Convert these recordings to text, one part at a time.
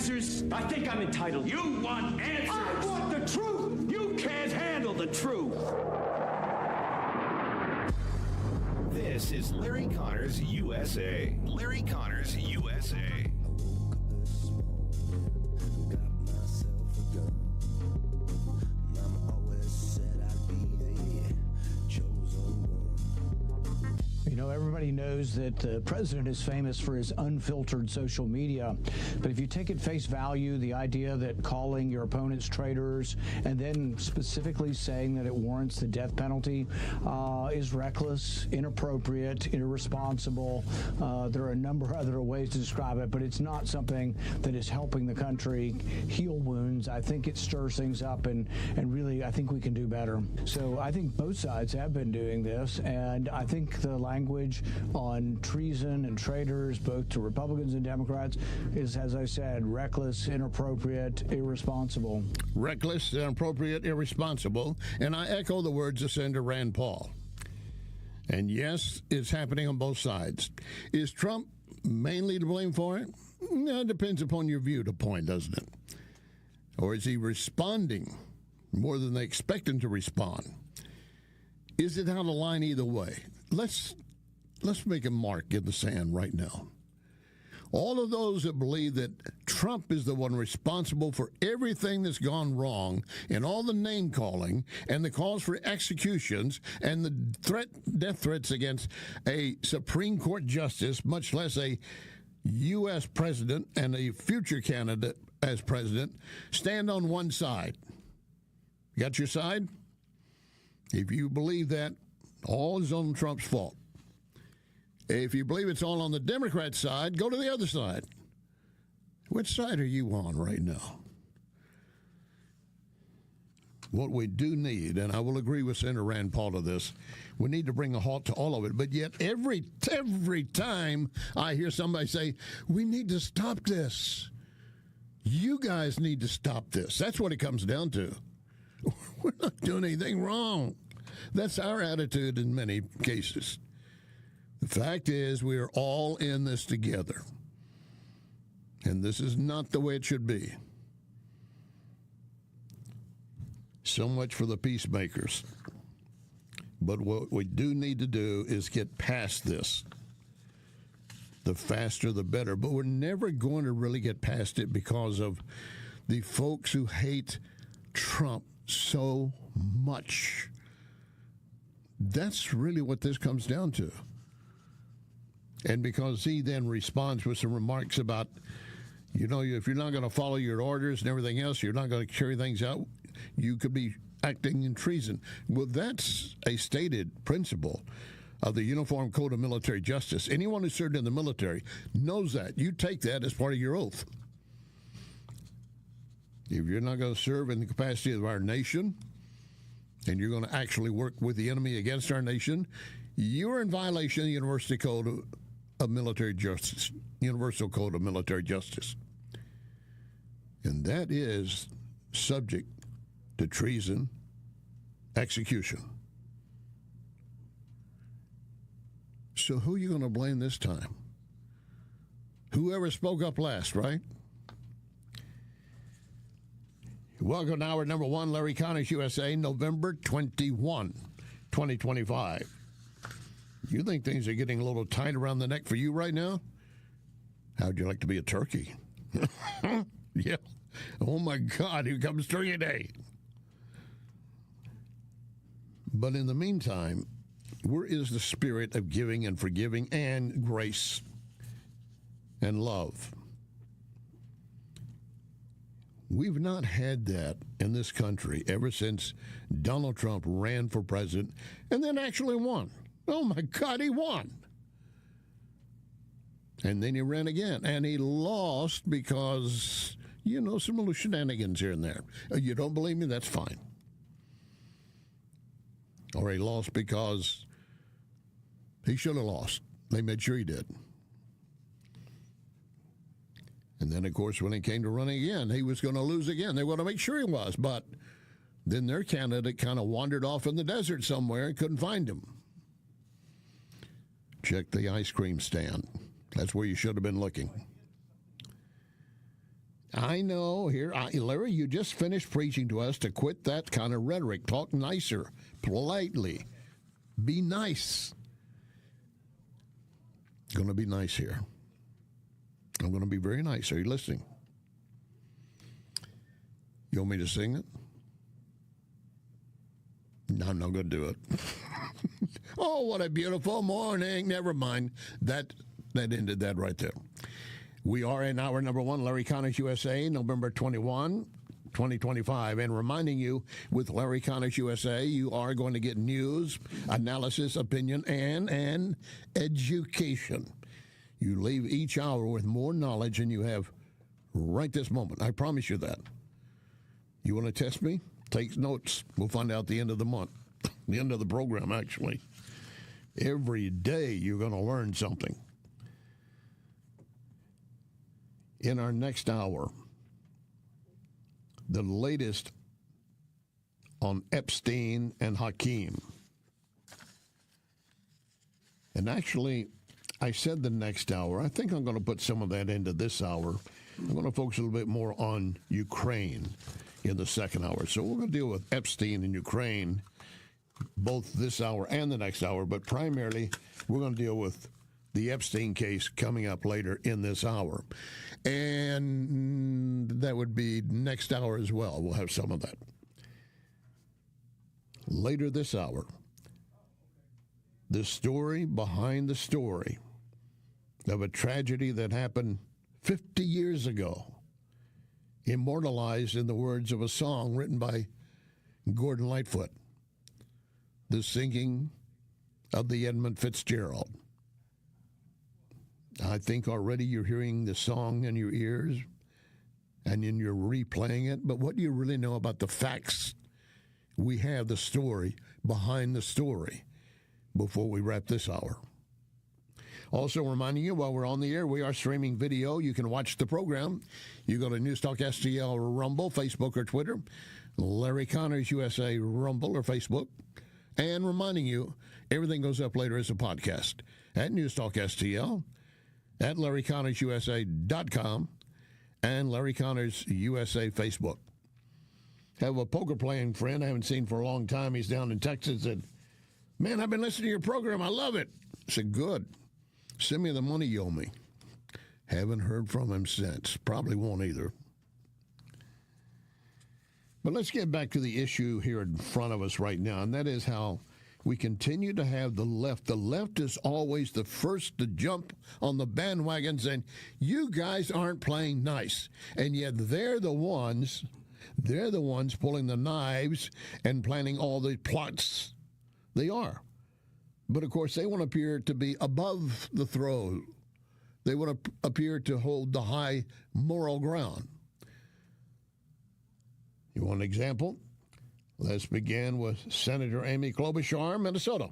answers? I think I'm entitled. You want answers? I want the truth! You can't handle the truth. This is Larry Connors USA. Larry Connors USA. You know, everybody knows that the president is famous for his unfiltered social media. But if you take at face value the idea that calling your opponents traitors and then specifically saying that it warrants the death penalty is reckless, inappropriate, irresponsible. There are a number of other ways to describe it, but it's not something that is helping the country heal wounds. I think it stirs things up, and really, I think we can do better. So I think both sides have been doing this, and I think the language on treason and traitors, both to Republicans and Democrats, is, as I said, reckless, inappropriate, irresponsible. Reckless, inappropriate, irresponsible. And I echo the words of Senator Rand Paul. And yes, it's happening on both sides. Is Trump mainly to blame for it? No, it depends upon your viewpoint, doesn't it? Or is he responding more than they expect him to respond? Is it out of line either way? Let's make a mark in the sand right now. All of those that believe that Trump is the one responsible for everything that's gone wrong and all the name calling and the calls for executions and the death threats against a Supreme Court justice, much less a U.S. president and a future candidate as president, stand on one side. You got your side? If you believe that, all is on Trump's fault. If you believe it's all on the Democrat side, go to the other side. Which side are you on right now? What we do need, and I will agree with Senator Rand Paul to this, we need to bring a halt to all of it. But yet every time I hear somebody say, we need to stop this. You guys need to stop this. That's what it comes down to. We're not doing anything wrong. That's our attitude in many cases. The fact is, we are all in this together. And this is not the way it should be. So much for the peacemakers. But what we do need to do is get past this. The faster, the better. But we're never going to really get past it because of the folks who hate Trump so much. That's really what this comes down to. And because he then responds with some remarks about, you know, if you're not going to follow your orders and everything else, you're not going to carry things out, you could be acting in treason. Well, that's a stated principle of the Uniform Code of Military Justice. Anyone who served in the military knows that. You take that as part of your oath. If you're not going to serve in the capacity of our nation, and you're going to actually work with the enemy against our nation, you're in violation of the Universal Code of Military Justice. Universal Code of Military Justice. And that is subject to treason, execution. So who are you going to blame this time? Whoever spoke up last, right? Welcome to hour number one, Larry Connors, USA, November 21, 2025. You think things are getting a little tight around the neck for you right now? How'd you like to be a turkey? Yeah. Oh, my God, here comes Turkey Day. But in the meantime, where is the spirit of giving and forgiving and grace and love? We've not had that in this country ever since Donald Trump ran for president and then actually won. Oh, my God, he won. And then he ran again. And he lost because, you know, some little shenanigans here and there. You don't believe me? That's fine. Or he lost because he should have lost. They made sure he did. And then, of course, when he came to running again, he was going to lose again. They were going to make sure he was. But then their candidate kind of wandered off in the desert somewhere and couldn't find him. Check the ice cream stand. That's where you should have been looking. I know. Larry, you just finished preaching to us to quit that kind of rhetoric. Talk nicer, politely. Be nice. Going to be nice here. I'm going to be very nice. Are you listening? You want me to sing it? No, I'm not going to do it. Oh, what a beautiful morning. Never mind. That ended that right there. We are in hour number 1, Larry Connors USA, November 21, 2025. And reminding you, with Larry Connors USA, you are going to get news, analysis, opinion, and education. You leave each hour with more knowledge than you have right this moment. I promise you that. You want to test me? Take notes. We'll find out the end of the month, the end of the program, actually. Every day you're going to learn something. In our next hour, the latest on Epstein and Hakeem. And actually, I said the next hour. I think I'm going to put some of that into this hour. I'm going to focus a little bit more on Ukraine in the second hour. So we're going to deal with Epstein and Ukraine, both this hour and the next hour. But primarily, we're going to deal with the Epstein case coming up later in this hour. And that would be next hour as well. We'll have some of that. Later this hour, the story behind the story of a tragedy that happened 50 years ago, immortalized in the words of a song written by Gordon Lightfoot, the singing of the Edmund Fitzgerald. I think already you're hearing the song in your ears and then you're replaying it. But what do you really know about the facts? We have the story behind the story before we wrap this hour. Also reminding you, while we're on the air, we are streaming video. You can watch the program. You go to NewsTalkSTL Rumble, Facebook or Twitter, Larry Connors USA Rumble or Facebook. And reminding you, everything goes up later as a podcast at NewsTalkSTL, at LarryConnorsUSA.com, and Larry Connors USA Facebook. Have a poker playing friend I haven't seen for a long time. He's down in Texas. Said, man, I've been listening to your program. I love it. I said, good. Send me the money you owe me. Haven't heard from him since. Probably won't either. But let's get back to the issue here in front of us right now, and that is how we continue to have the left. The left is always the first to jump on the bandwagon saying, you guys aren't playing nice. And yet they're the ones pulling the knives and planning all the plots. They are. But, of course, they want to appear to be above the throw. They want to appear to hold the high moral ground. You want an example? Let's begin with Senator Amy Klobuchar, Minnesota.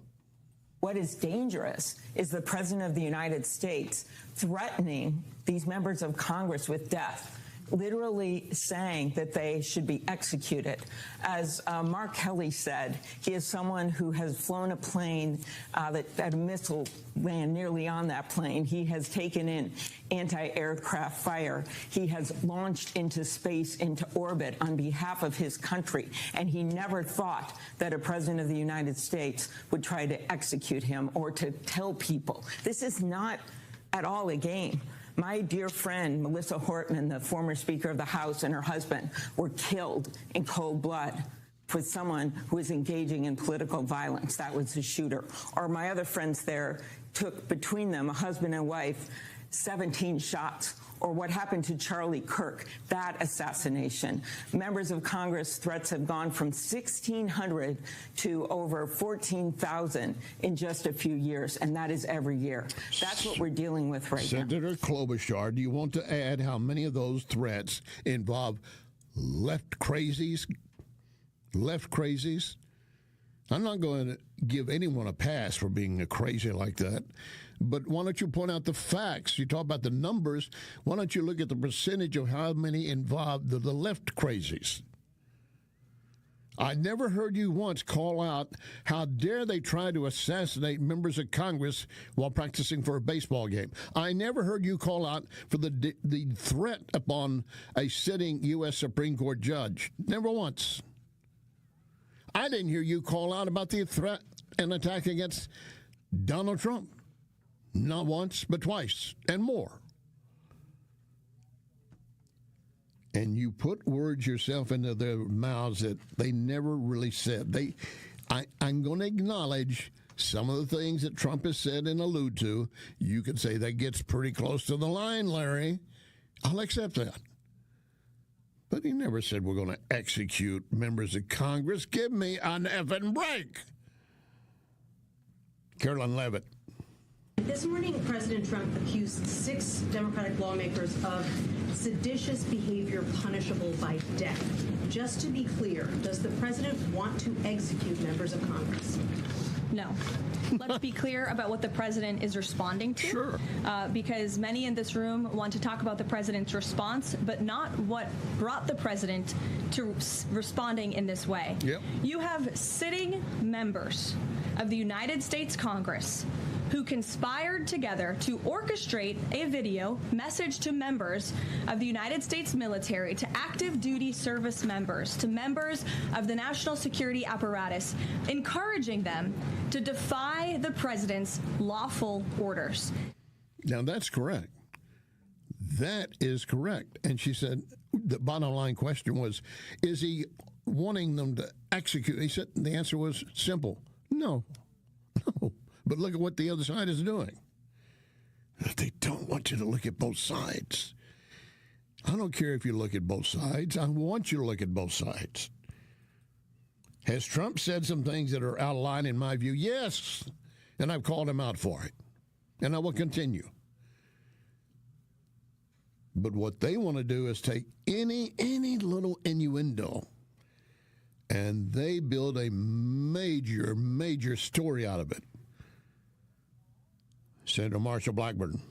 What is dangerous is the President of the United States threatening these members of Congress with death, literally saying that they should be executed. As Mark Kelly said, he is someone who has flown a plane that had a missile land nearly on that plane. He has taken in anti-aircraft fire. He has launched into space, into orbit on behalf of his country. And he never thought that a president of the United States would try to execute him or to tell people. This is not at all a game. My dear friend, Melissa Hortman, the former Speaker of the House, and her husband were killed in cold blood with someone who was engaging in political violence. That was the shooter. Or my other friends there took, between them, a husband and wife, 17 shots. Or what happened to Charlie Kirk, that assassination. Members of Congress threats have gone from 1,600 to over 14,000 in just a few years, and that is every year. That's what we're dealing with right now. Senator Klobuchar, do you want to add how many of those threats involve left crazies? Left crazies? I'm not going to give anyone a pass for being a crazy like that. But why don't you point out the facts? You talk about the numbers. Why don't you look at the percentage of how many involve the left crazies? I never heard you once call out, how dare they try to assassinate members of Congress while practicing for a baseball game. I never heard you call out for the threat upon a sitting U.S. Supreme Court judge. Never once. I didn't hear you call out about the threat and attack against Donald Trump. Not once, but twice and more. And you put words yourself into their mouths that they never really said. I'm going to acknowledge some of the things that Trump has said and allude to. You could say that gets pretty close to the line, Larry. I'll accept that. But he never said we're going to execute members of Congress. Give me an effing break. Carolyn Levitt. This morning, President Trump accused 6 Democratic lawmakers of seditious behavior punishable by death. Just to be clear, does the president want to execute members of Congress? No. Let's be clear about what the president is responding to. Sure. Because many in this room want to talk about the president's response, but not what brought the president to responding in this way. Yep. You have sitting members of the United States Congress who conspired together to orchestrate a video message to members of the United States military, to active duty service members, to members of the national security apparatus, encouraging them to defy the president's lawful orders. Now, that's correct. That is correct. And she said the bottom line question was, is he wanting them to execute? He said the answer was simple. No. But look at what the other side is doing. They don't want you to look at both sides. I don't care if you look at both sides. I want you to look at both sides. Has Trump said some things that are out of line in my view? Yes. And I've called him out for it. And I will continue. But what they want to do is take any little innuendo, and they build a major story out of it. Senator Marsha Blackburn.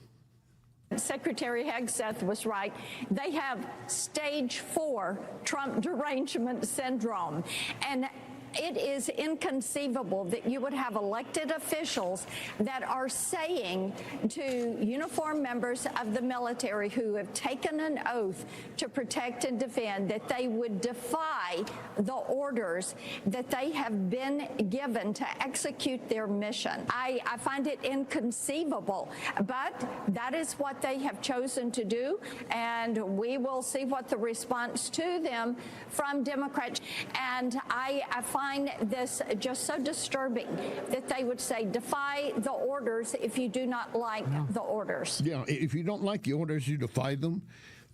Secretary Hegseth was right. They have stage 4 Trump derangement syndrome. And it is inconceivable that you would have elected officials that are saying to uniformed members of the military who have taken an oath to protect and defend that they would defy the orders that they have been given to execute their mission. I find it inconceivable, but that is what they have chosen to do, and we will see what the response to them from Democrats. And I find this just so disturbing that they would say defy the orders if you do not like the orders. Yeah, if you don't like the orders, you defy them.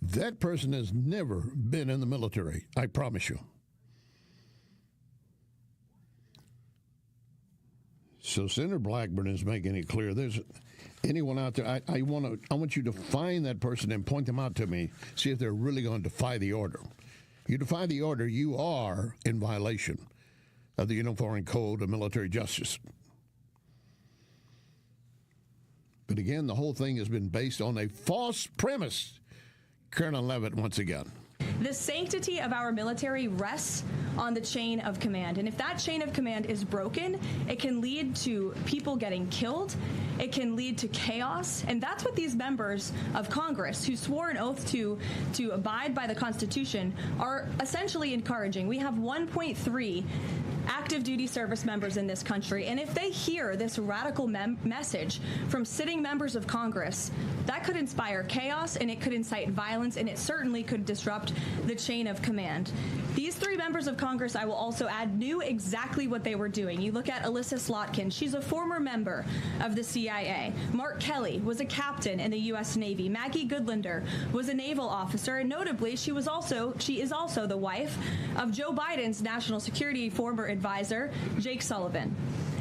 That person has never been in the military, I promise you. So Senator Blackburn is making it clear. There's anyone out there, I want you to find that person and point them out to me, see if they're really going to defy the order. You defy the order, you are in violation of the Uniform Code of Military Justice. But again, the whole thing has been based on a false premise. Colonel Levitt once again. The sanctity of our military rests on the chain of command. And if that chain of command is broken, it can lead to people getting killed. It can lead to chaos. And that's what these members of Congress who swore an oath to abide by the Constitution are essentially encouraging. We have 1.3 active duty service members in this country. And if they hear this radical message from sitting members of Congress, that could inspire chaos, and it could incite violence, and it certainly could disrupt the chain of command. These 3 members of Congress, I will also add, knew exactly what they were doing. You look at Alyssa Slotkin. She's a former member of the CIA. Mark Kelly was a captain in the U.S. Navy. Maggie Goodlander was a naval officer, and notably, she is also the wife of Joe Biden's national security former advisor, Jake Sullivan.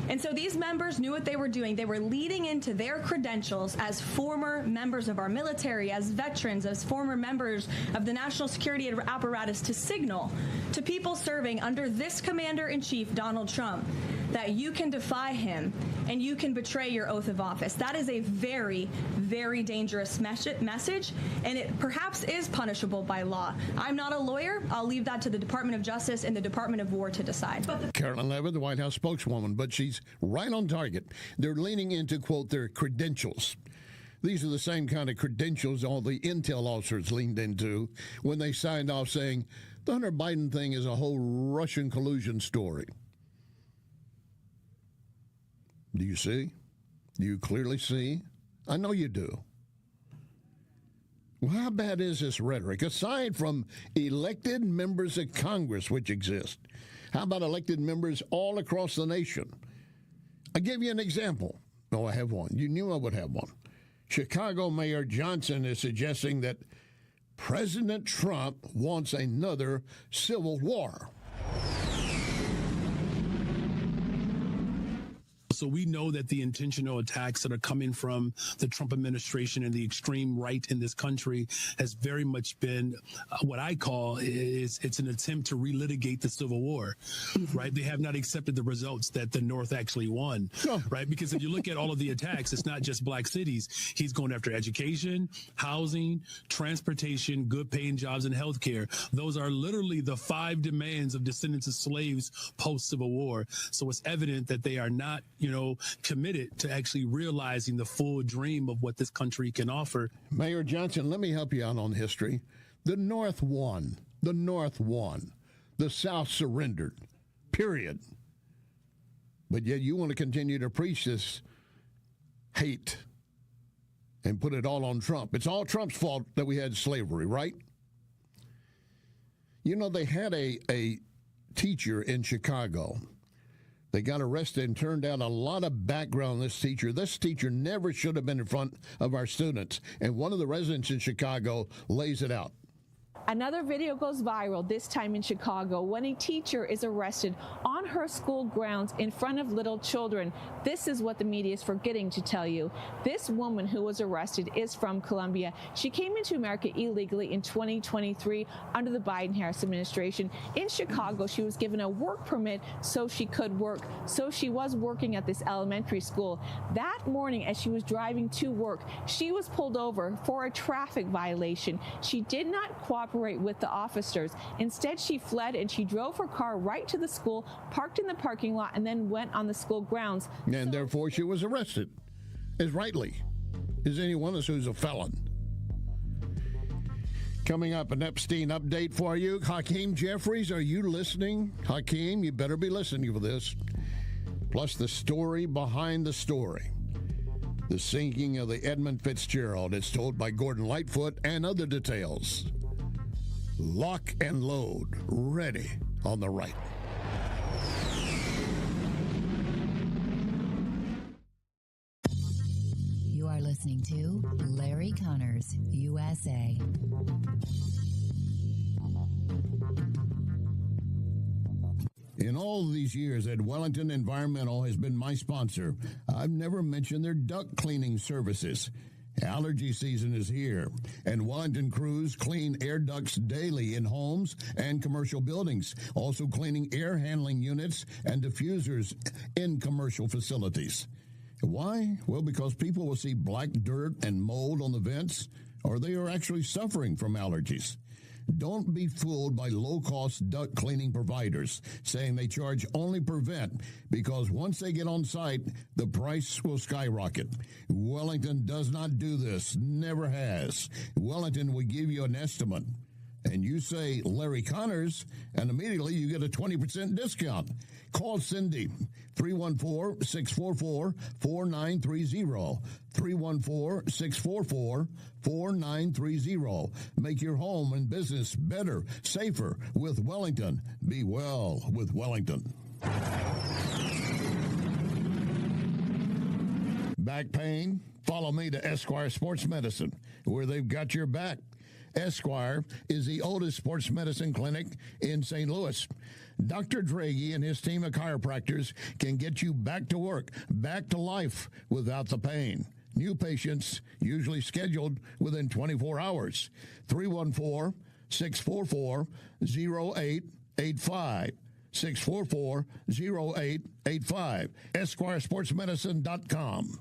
And so these members knew what they were doing. They were leading into their credentials as former members of our military, as veterans, as former members of the national security apparatus to signal to people serving under this commander-in-chief, Donald Trump, that you can defy him and you can betray your oath of office. That is a very, very dangerous message, and it perhaps is punishable by law. I'm not a lawyer. I'll leave that to the Department of Justice and the Department of War to decide. Carolyn Levitt, the White House spokeswoman, but she's right on target. They're leaning into, quote, their credentials. These are the same kind of credentials all the intel officers leaned into when they signed off saying the Hunter Biden thing is a whole Russian collusion story. Do you see? Do you clearly see? I know you do. Well, how bad is this rhetoric? Aside from elected members of Congress, which exist, how about elected members all across the nation? I'll give you an example. Oh, I have one. You knew I would have one. Chicago Mayor Johnson is suggesting that President Trump wants another civil war. So we know that the intentional attacks that are coming from the Trump administration and the extreme right in this country has very much been what I call it's an attempt to relitigate the Civil War, right? They have not accepted the results that the North actually won, right? Because if you look at all of the attacks, it's not just black cities. He's going after education, housing, transportation, good paying jobs, and healthcare. Those are literally the 5 demands of descendants of slaves post-Civil War. So it's evident that they are not, committed to actually realizing the full dream of what this country can offer. Mayor Johnson, let me help you out on history. The North won. The North won. The South surrendered. Period. But yet you want to continue to preach this hate and put it all on Trump. It's all Trump's fault that we had slavery, right? You know, they had a teacher in Chicago. They got arrested and turned out a lot of background on this teacher. This teacher never should have been in front of our students. And one of the residents in Chicago lays it out. Another video goes viral, this time in Chicago, when a teacher is arrested on her school grounds in front of little children. This is what the media is forgetting to tell you. This woman who was arrested is from Colombia. She came into America illegally in 2023 under the Biden-Harris administration. In Chicago, she was given a work permit so she could work. So she was working at this elementary school. That morning, as she was driving to work, she was pulled over for a traffic violation. She did not cooperate with the officers. Instead, she fled and she drove her car right to the school, parked in the parking lot, and then went on the school grounds. And therefore, she was arrested, as rightly as any one of us who's a felon. Coming up, an Epstein update for you. Hakeem Jeffries, are you listening? Hakeem, you better be listening for this. Plus the story behind the story. The sinking of the Edmund Fitzgerald is told by Gordon Lightfoot and other details. Lock and load, ready on the right. You are listening to Larry Connors, USA. In all these years that Wellington Environmental has been my sponsor, I've never mentioned their duct cleaning services. Allergy season is here, and Wellington crews clean air ducts daily in homes and commercial buildings, also cleaning air handling units and diffusers in commercial facilities. Why? Well, because people will see black dirt and mold on the vents, or they are actually suffering from allergies. Don't be fooled by low-cost duct cleaning providers saying they charge only prevent, because once they get on site, the price will skyrocket. Wellington does not do this, never has. Wellington will give you an estimate, and you say Larry Connors, and immediately you get a 20% discount. Call Cindy, 314-644-4930, 314-644-4930. Make your home and business better, safer with Wellington. Be well with Wellington. Back pain? Follow me to Esquire Sports Medicine, where they've got your back. Esquire is the oldest sports medicine clinic in St. Louis. Dr. Draghi and his team of chiropractors can get you back to work, back to life without the pain. New patients usually scheduled within 24 hours. 314-644-0885. 644-0885. EsquireSportsMedicine.com.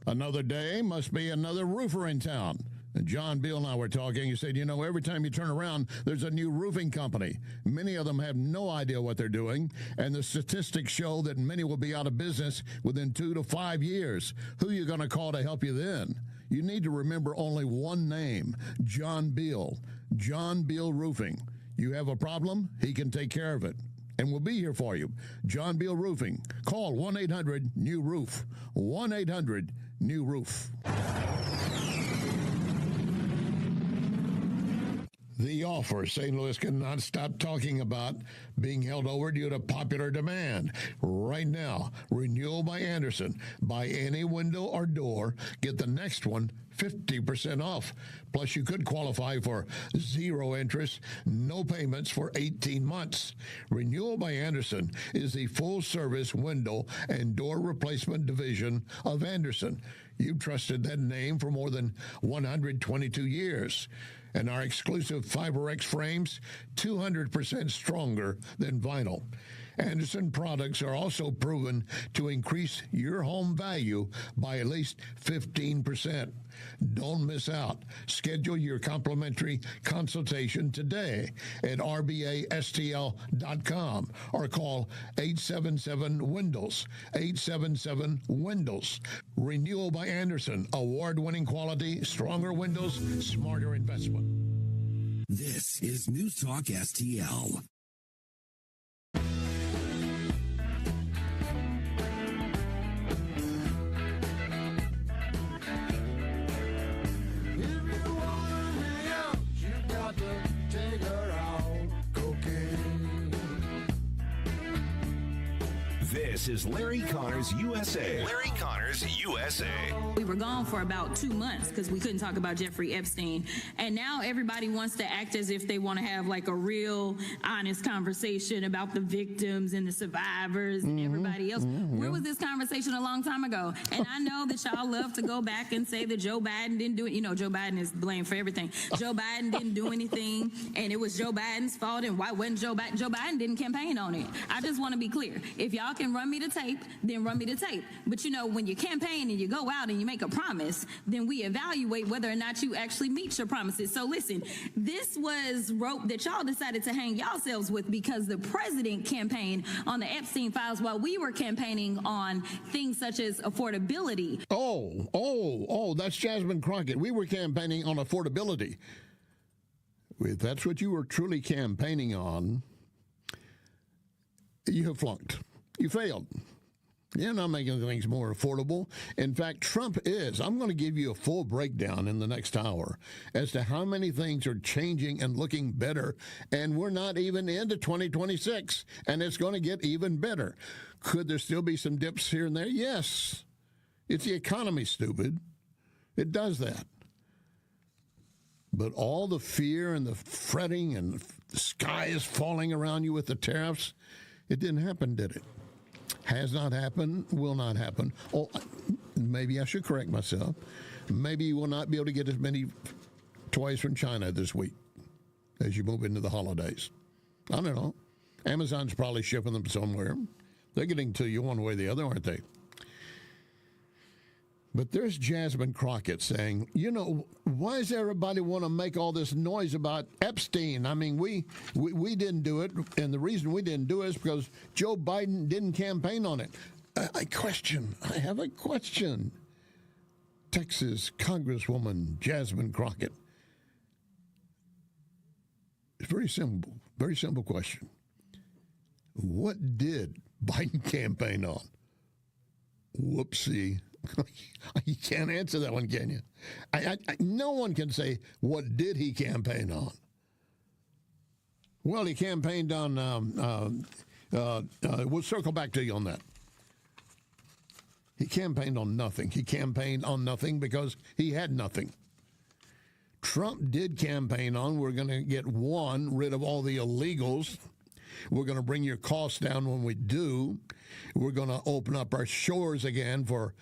Another day must be another roofer in town. And John Beal and I were talking. He said, every time you turn around, there's a new roofing company. Many of them have no idea what they're doing, and the statistics show that many will be out of business within 2 to 5 years. Who are you going to call to help you then? You need to remember only one name, John Beal. John Beal Roofing. You have a problem, he can take care of it. And we'll be here for you. John Beal Roofing. Call 1-800-NEW-ROOF. 1-800-NEW-ROOF. The offer. St. Louis cannot stop talking about being held over due to popular demand. Right now, renewal by Anderson. Buy any window or door, get the next one 50% off. Plus, you could qualify for 0 interest, no payments for 18 months. Renewal by Anderson is the full-service window and door replacement division of Anderson. You've trusted that name for more than 122 years. And our exclusive FiberX frames, 200% stronger than vinyl. Anderson products are also proven to increase your home value by at least 15%. Don't miss out. Schedule your complimentary consultation today at rbastl.com or call 877-WINDOWS, 877-WINDOWS. Renewal by Anderson, award-winning quality, stronger windows, smarter investment. This is News Talk STL. This is Larry Connors USA. Larry Connors USA. We were gone for about 2 months because we couldn't talk about Jeffrey Epstein. And now everybody wants to act as if they want to have like a real honest conversation about the victims and the survivors and everybody else. Where was this conversation a long time ago? And I know that y'all love to go back and say that Joe Biden didn't do it. Joe Biden is blamed for everything. Joe Biden didn't do anything and it was Joe Biden's fault. And why wasn't Joe Biden? Joe Biden didn't campaign on it. I just want to be clear. If y'all can run me the tape, then run me the tape. But when you campaign and you go out and you make a promise, then we evaluate whether or not you actually meet your promises. So listen, this was rope that y'all decided to hang yourselves with because the president campaigned on the Epstein files while we were campaigning on things such as affordability. Oh, that's Jasmine Crockett. We were campaigning on affordability. If that's what you were truly campaigning on, you have flunked. You failed. You're not making things more affordable. In fact, Trump is. I'm going to give you a full breakdown in the next hour as to how many things are changing and looking better, and we're not even into 2026, and it's going to get even better. Could there still be some dips here and there? Yes. It's the economy, stupid. It does that. But all the fear and the fretting and the sky is falling around you with the tariffs, it didn't happen, did it? Has not happened, will not happen. Oh, maybe I should correct myself. Maybe you will not be able to get as many toys from China this week as you move into the holidays. I don't know. Amazon's probably shipping them somewhere. They're getting to you one way or the other, aren't they? But there's Jasmine Crockett saying, why does everybody want to make all this noise about Epstein? I mean, we didn't do it, and the reason we didn't do it is because Joe Biden didn't campaign on it. I have a question. Texas Congresswoman Jasmine Crockett. It's very simple question. What did Biden campaign on? Whoopsie. You can't answer that one, can you? No one can say, what did he campaign on? Well, he campaigned on, we'll circle back to you on that. He campaigned on nothing. He campaigned on nothing because he had nothing. Trump did campaign on, we're going to get rid of all the illegals. We're going to bring your costs down when we do. We're going to open up our shores again for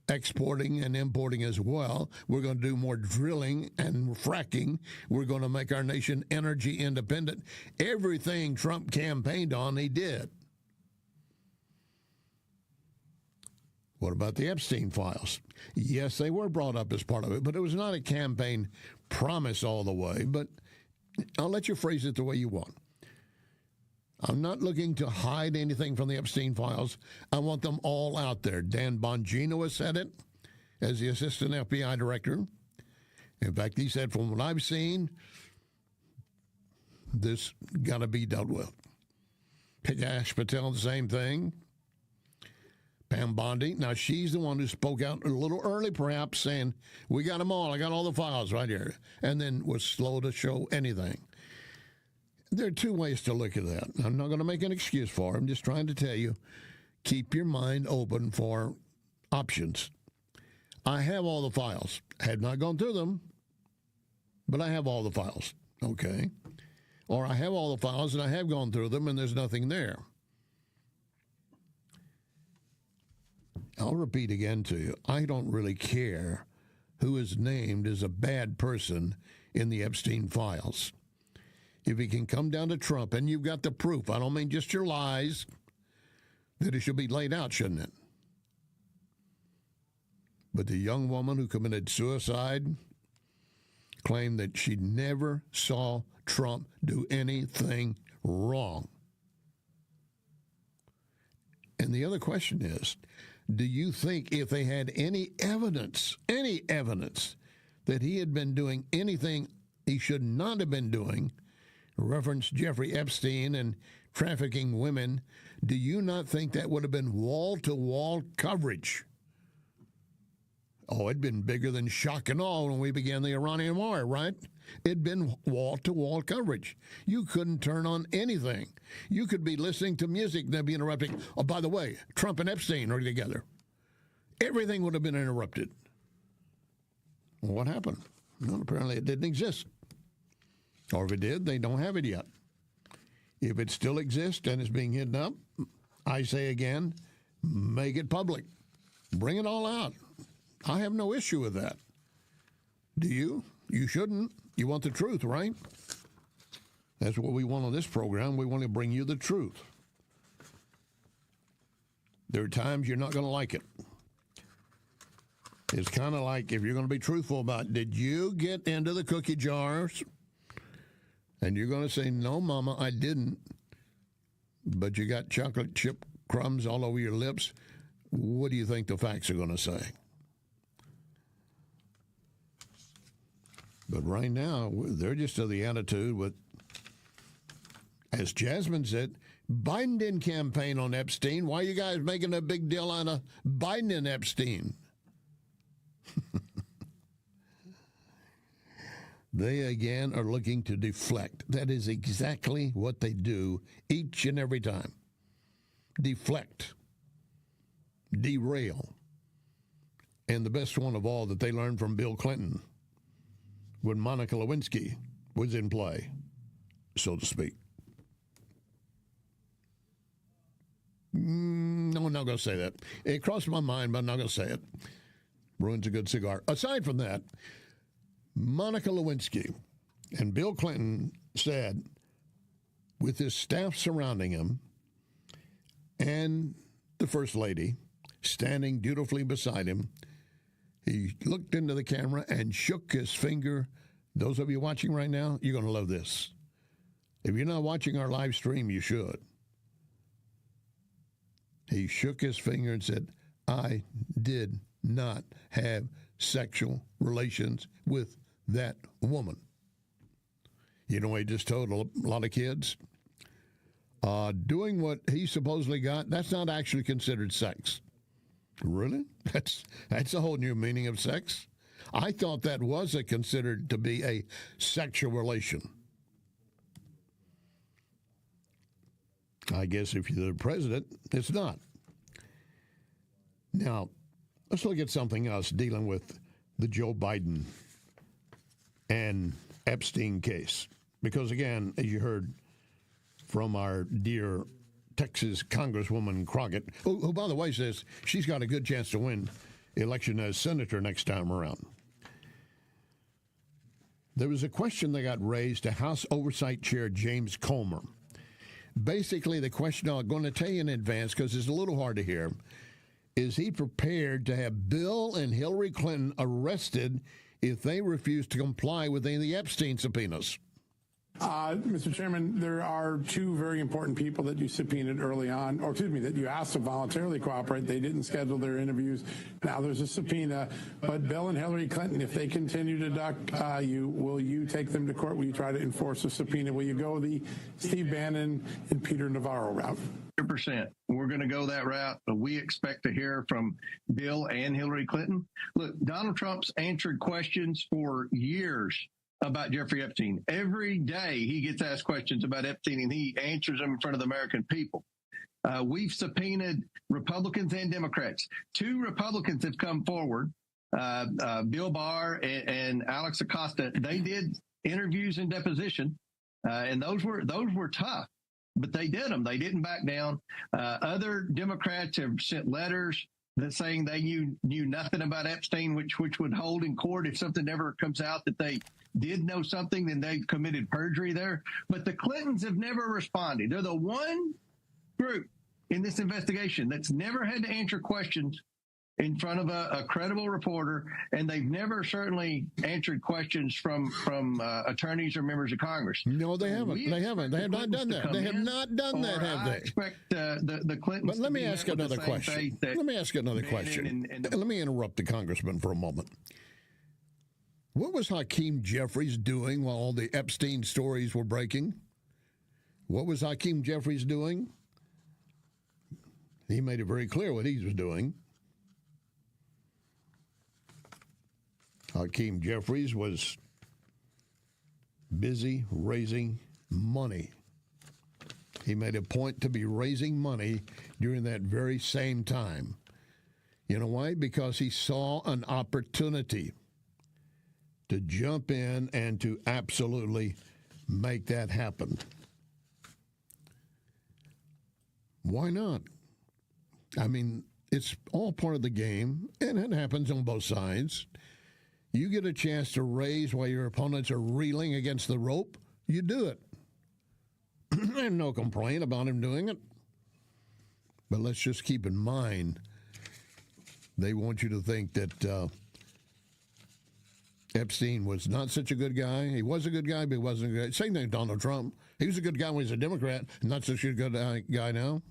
exporting and importing as well. We're going to do more drilling and fracking. We're going to make our nation energy independent. Everything Trump campaigned on, he did. What about the Epstein files? Yes, they were brought up as part of it, but it was not a campaign promise all the way. But I'll let you phrase it the way you want. I'm not looking to hide anything from the Epstein files. I want them all out there. Dan Bongino has said it as the assistant FBI director. In fact, he said, from what I've seen, this got to be dealt with. Ash Patel, the same thing. Pam Bondi. Now, she's the one who spoke out a little early, perhaps, saying, we got them all. I got all the files right here. And then was slow to show anything. There are two ways to look at that. I'm not going to make an excuse for it. I'm just trying to tell you, keep your mind open for options. I have all the files. Had not gone through them, but I have all the files. Okay. Or I have all the files and I have gone through them and there's nothing there. I'll repeat again to you. I don't really care who is named as a bad person in the Epstein files. If it can come down to Trump, and you've got the proof, I don't mean just your lies, that it should be laid out, shouldn't it? But the young woman who committed suicide claimed that she never saw Trump do anything wrong. And the other question is, do you think if they had any evidence that he had been doing anything he should not have been doing, reference Jeffrey Epstein and trafficking women, do you not think that would have been wall-to-wall coverage? Oh, it'd been bigger than shock and awe when we began the Iranian war, right? It'd been wall-to-wall coverage. You couldn't turn on anything. You could be listening to music and they'd be interrupting. Oh, by the way, Trump and Epstein are together. Everything would have been interrupted. Well, what happened? Well, apparently it didn't exist. Or if it did, they don't have it yet. If it still exists and is being hidden up, I say again, make it public. Bring it all out. I have no issue with that. Do you? You shouldn't. You want the truth, right? That's what we want on this program. We want to bring you the truth. There are times you're not going to like it. It's kind of like if you're going to be truthful about, did you get into the cookie jars? And you're going to say, no, Mama, I didn't. But you got chocolate chip crumbs all over your lips. What do you think the facts are going to say? But right now, they're just of the attitude with, as Jasmine said, Biden didn't campaign on Epstein. Why are you guys making a big deal out of Biden and Epstein? They, again, are looking to deflect. That is exactly what they do each and every time. Deflect. Derail. And the best one of all that they learned from Bill Clinton when Monica Lewinsky was in play, so to speak. No, I'm not going to say that. It crossed my mind, but I'm not going to say it. Ruins a good cigar. Aside from that, Monica Lewinsky and Bill Clinton said, with his staff surrounding him and the First Lady standing dutifully beside him, he looked into the camera and shook his finger. Those of you watching right now, you're going to love this. If you're not watching our live stream, you should. He shook his finger and said, I did not have sexual relations with that woman. You know, he just told a lot of kids, doing what he supposedly got, that's not actually considered sex. Really? That's a whole new meaning of sex. I thought that was considered to be a sexual relation. I guess if you're the president, it's not. Now, let's look at something else dealing with the Joe Biden and Epstein case. Because, again, as you heard from our dear Texas Congresswoman Crockett, who, by the way, says she's got a good chance to win election as senator next time around. There was a question that got raised to House Oversight Chair James Comer. Basically, the question I'm going to tell you in advance because it's a little hard to hear. Is he prepared to have Bill and Hillary Clinton arrested if they refuse to comply with any of the Epstein subpoenas? Mr. Chairman, there are two very important people that you subpoenaed early on, or excuse me, that you asked to voluntarily cooperate. They didn't schedule their interviews. Now there's a subpoena. But Bill and Hillary Clinton, if they continue to duck you, will you take them to court? Will you try to enforce a subpoena? Will you go the Steve Bannon and Peter Navarro route? 100%. We're going to go that route. But we expect to hear from Bill and Hillary Clinton. Look, Donald Trump's answered questions for years about Jeffrey Epstein. Every day he gets asked questions about Epstein, and he answers them in front of the American people. We've subpoenaed Republicans and Democrats. Two Republicans have come forward, Bill Barr and Alex Acosta. They did interviews and deposition, and those were tough, but they did them. They didn't back down. Other Democrats have sent letters that saying they knew nothing about Epstein, which would hold in court if something ever comes out that they did know something, then they committed perjury there. But the Clintons have never responded. They're the one group in this investigation that's never had to answer questions in front of a credible reporter, and they've never certainly answered questions from attorneys or members of Congress. No, they haven't. They haven't. They have not done that. They have not done that, have they? I expect the Clintons. But let me ask another question. Let me ask another question. Let me interrupt the congressman for a moment. What was Hakeem Jeffries doing while all the Epstein stories were breaking? What was Hakeem Jeffries doing? He made it very clear what he was doing. Hakeem Jeffries was busy raising money. He made a point to be raising money during that very same time. You know why? Because he saw an opportunity to jump in and to absolutely make that happen. Why not? I mean, it's all part of the game, and it happens on both sides. You get a chance to raise while your opponents are reeling against the rope, you do it. I have no complaint about him doing it. But let's just keep in mind, they want you to think that Epstein was not such a good guy. He was a good guy, but he wasn't a good guy. Same thing with Donald Trump. He was a good guy when he was a Democrat, not such a good guy now.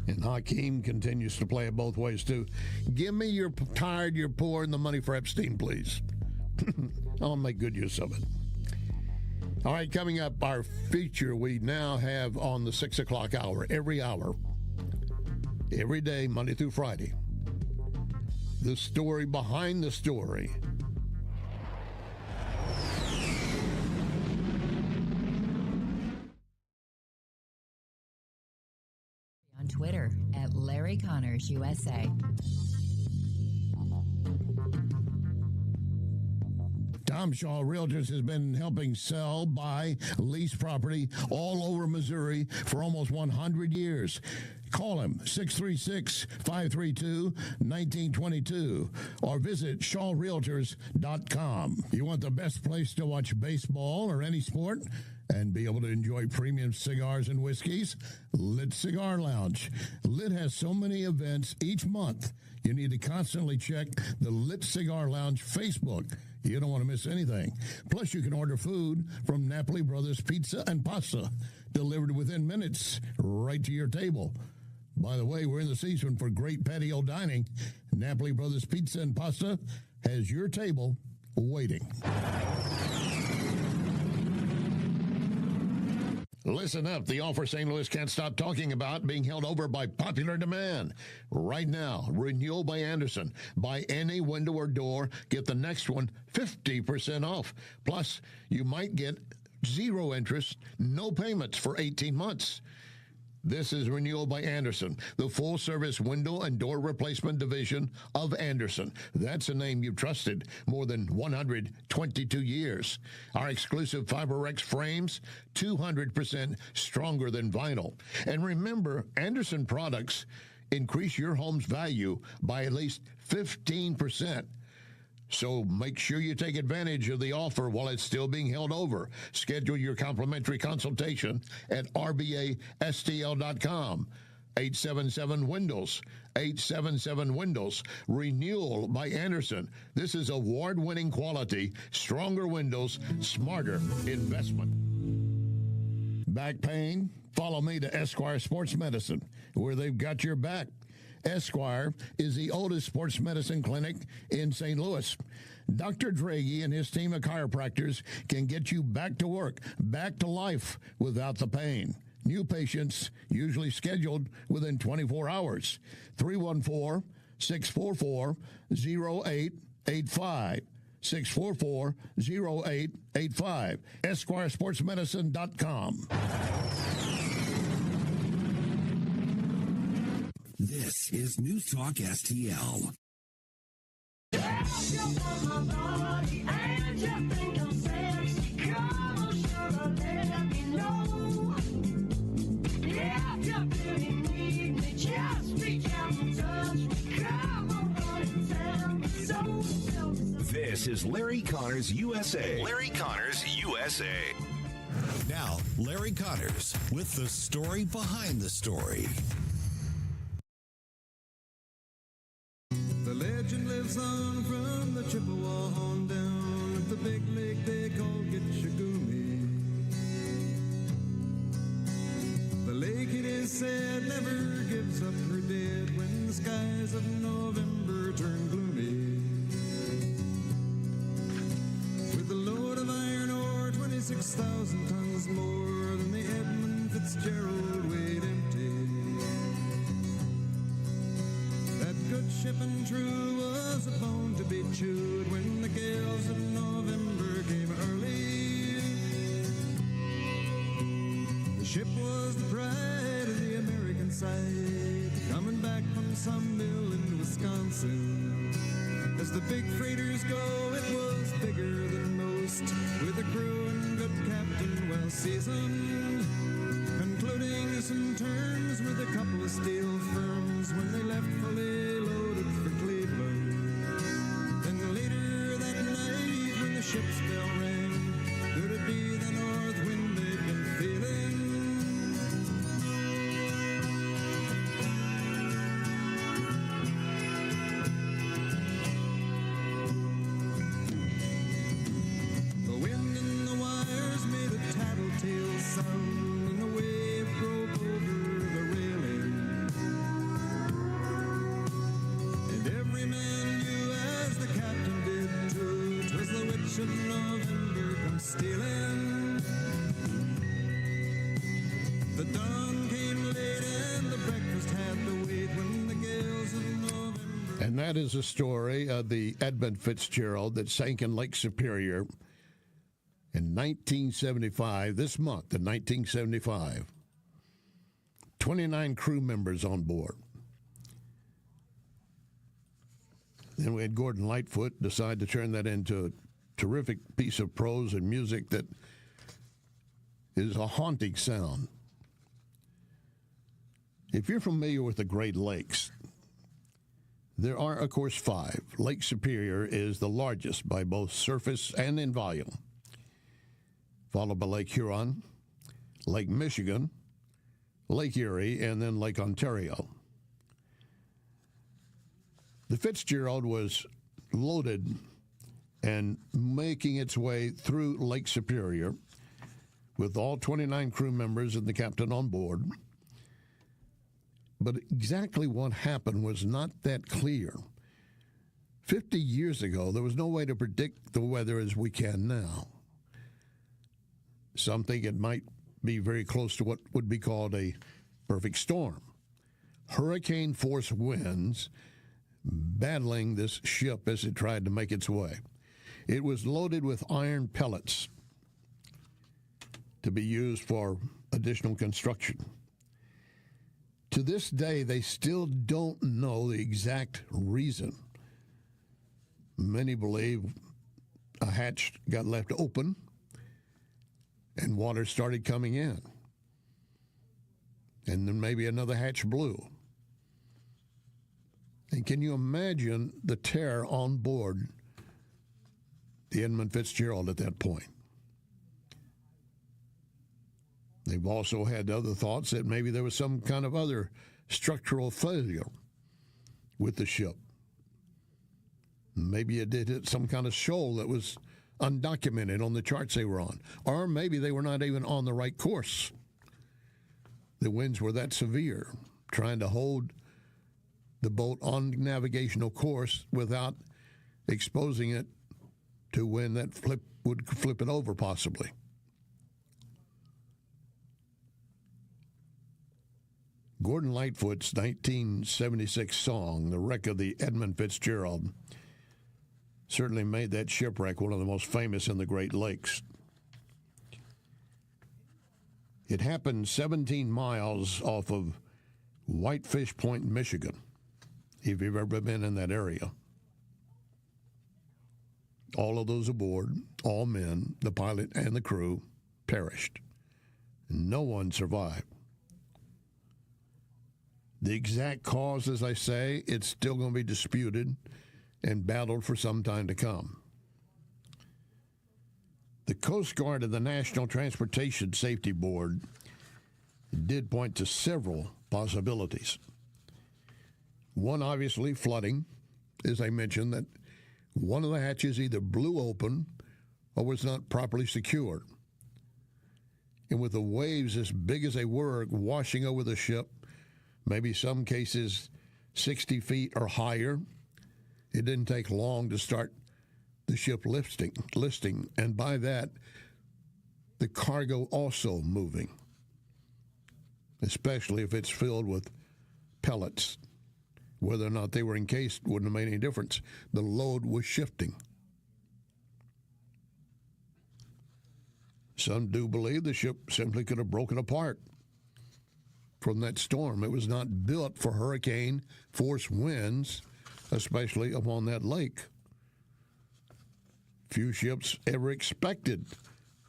And Hakeem continues to play it both ways, too. Give me your tired, your poor, and the money for Epstein, please. I'll make good use of it. All right, coming up, our feature we now have on the 6 o'clock hour, every day, Monday through Friday. The story behind the story. On Twitter at Larry Connors USA. Tom Shaw Realtors has been helping sell, buy, lease property all over Missouri for almost 100 years. Call him, 636-532-1922, or visit shawrealtors.com. You want the best place to watch baseball or any sport and be able to enjoy premium cigars and whiskeys? Lit Cigar Lounge. Lit has so many events each month, you need to constantly check the Lit Cigar Lounge Facebook. You don't want to miss anything. Plus, you can order food from Napoli Brothers Pizza and Pasta, delivered within minutes right to your table. By the way, we're in the season for great patio dining. Napoli Brothers Pizza and Pasta has your table waiting. Listen up. The offer St. Louis can't stop talking about being held over by popular demand. Right now, Renewal by Anderson. Buy any window or door, get the next one 50% off. Plus, you might get 0 interest, no payments for 18 months. This is Renewal by Anderson, the full-service window and door replacement division of Anderson. That's a name you've trusted more than 122 years. Our exclusive FiberX frames, 200% stronger than vinyl. And remember, Anderson products increase your home's value by at least 15%. So make sure you take advantage of the offer while it's still being held over. Schedule your complimentary consultation at rbastl.com. 877-WINDOWS. 877-WINDOWS. Renewal by Anderson. This is award-winning quality, stronger windows, smarter investment. Back pain? Follow me to Esquire Sports Medicine, where they've got your back. Esquire is the oldest sports medicine clinic in St. Louis. Dr. Draghi and his team of chiropractors can get you back to work, back to life without the pain. New patients usually scheduled within 24 hours. 314-644-0885. 644-0885. EsquireSportsMedicine.com. This is NewsTalk STL. This is Larry Connors USA. Larry Connors USA. Now, Larry Connors with the story behind the story. The legend lives on from the Chippewa on down at the big lake they call Gitchagumi. The lake, it is said, never gives up her dead when the skies of November turn gloomy. With a load of iron ore, 26,000 tons more than the Edmund Fitzgerald weighed empty. That good ship and true was a bone to be chewed when the gales of November came early. The ship was the pride of the American side, coming back from some mill in Wisconsin. As the big freighters go, it was bigger than most, with a crew and good captain well seasoned, concluding some terms with a couple of steel firms when they left fully loaded for Cleveland. Then later that night when the ship's bell rang, could it be the north wind they'd been feeling? The wind in the wires made a tattletale sound, and the wave broke over the railing. And every man knew, as the captain did too, 'twas the witch of November come stealing. The dawn came late and the breakfast had to wait when the gales of November. And that is a story of the Edmund Fitzgerald that sank in Lake Superior in 1975, this month in 1975. 29 crew members on board. Then we had Gordon Lightfoot decide to turn that into a terrific piece of prose and music that is a haunting sound. If you're familiar with the Great Lakes, there are, of course, 5. Lake Superior is the largest by both surface and in volume, followed by Lake Huron, Lake Michigan, Lake Erie, and then Lake Ontario. The Fitzgerald was loaded and making its way through Lake Superior with all 29 crew members and the captain on board. But exactly what happened was not that clear. 50 years ago, there was no way to predict the weather as we can now. Some think it might be very close to what would be called a perfect storm. Hurricane force winds battling this ship as it tried to make its way. It was loaded with iron pellets to be used for additional construction. To this day, they still don't know the exact reason. Many believe a hatch got left open and water started coming in. And then maybe another hatch blew. And can you imagine the terror on board the Edmund Fitzgerald at that point? They've also had other thoughts that maybe there was some kind of other structural failure with the ship. Maybe it did hit some kind of shoal that was undocumented on the charts they were on. Or maybe they were not even on the right course. The winds were that severe, trying to hold the boat on navigational course without exposing it to wind that would flip it over possibly. Gordon Lightfoot's 1976 song, The Wreck of the Edmund Fitzgerald, certainly made that shipwreck one of the most famous in the Great Lakes. It happened 17 miles off of Whitefish Point, Michigan, if you've ever been in that area. All of those aboard, all men, the pilot and the crew, perished. No one survived. The exact cause, as I say, it's still going to be disputed and battled for some time to come. The Coast Guard and the National Transportation Safety Board did point to several possibilities. One, obviously, flooding. As I mentioned, that one of the hatches either blew open or was not properly secured. And with the waves as big as they were washing over the ship, maybe some cases 60 feet or higher, it didn't take long to start the ship listing, and by that, the cargo also moving, especially if it's filled with pellets. Whether or not they were encased wouldn't have made any difference. The load was shifting. Some do believe the ship simply could have broken apart from that storm. It was not built for hurricane force winds, especially upon that lake. Few ships ever expected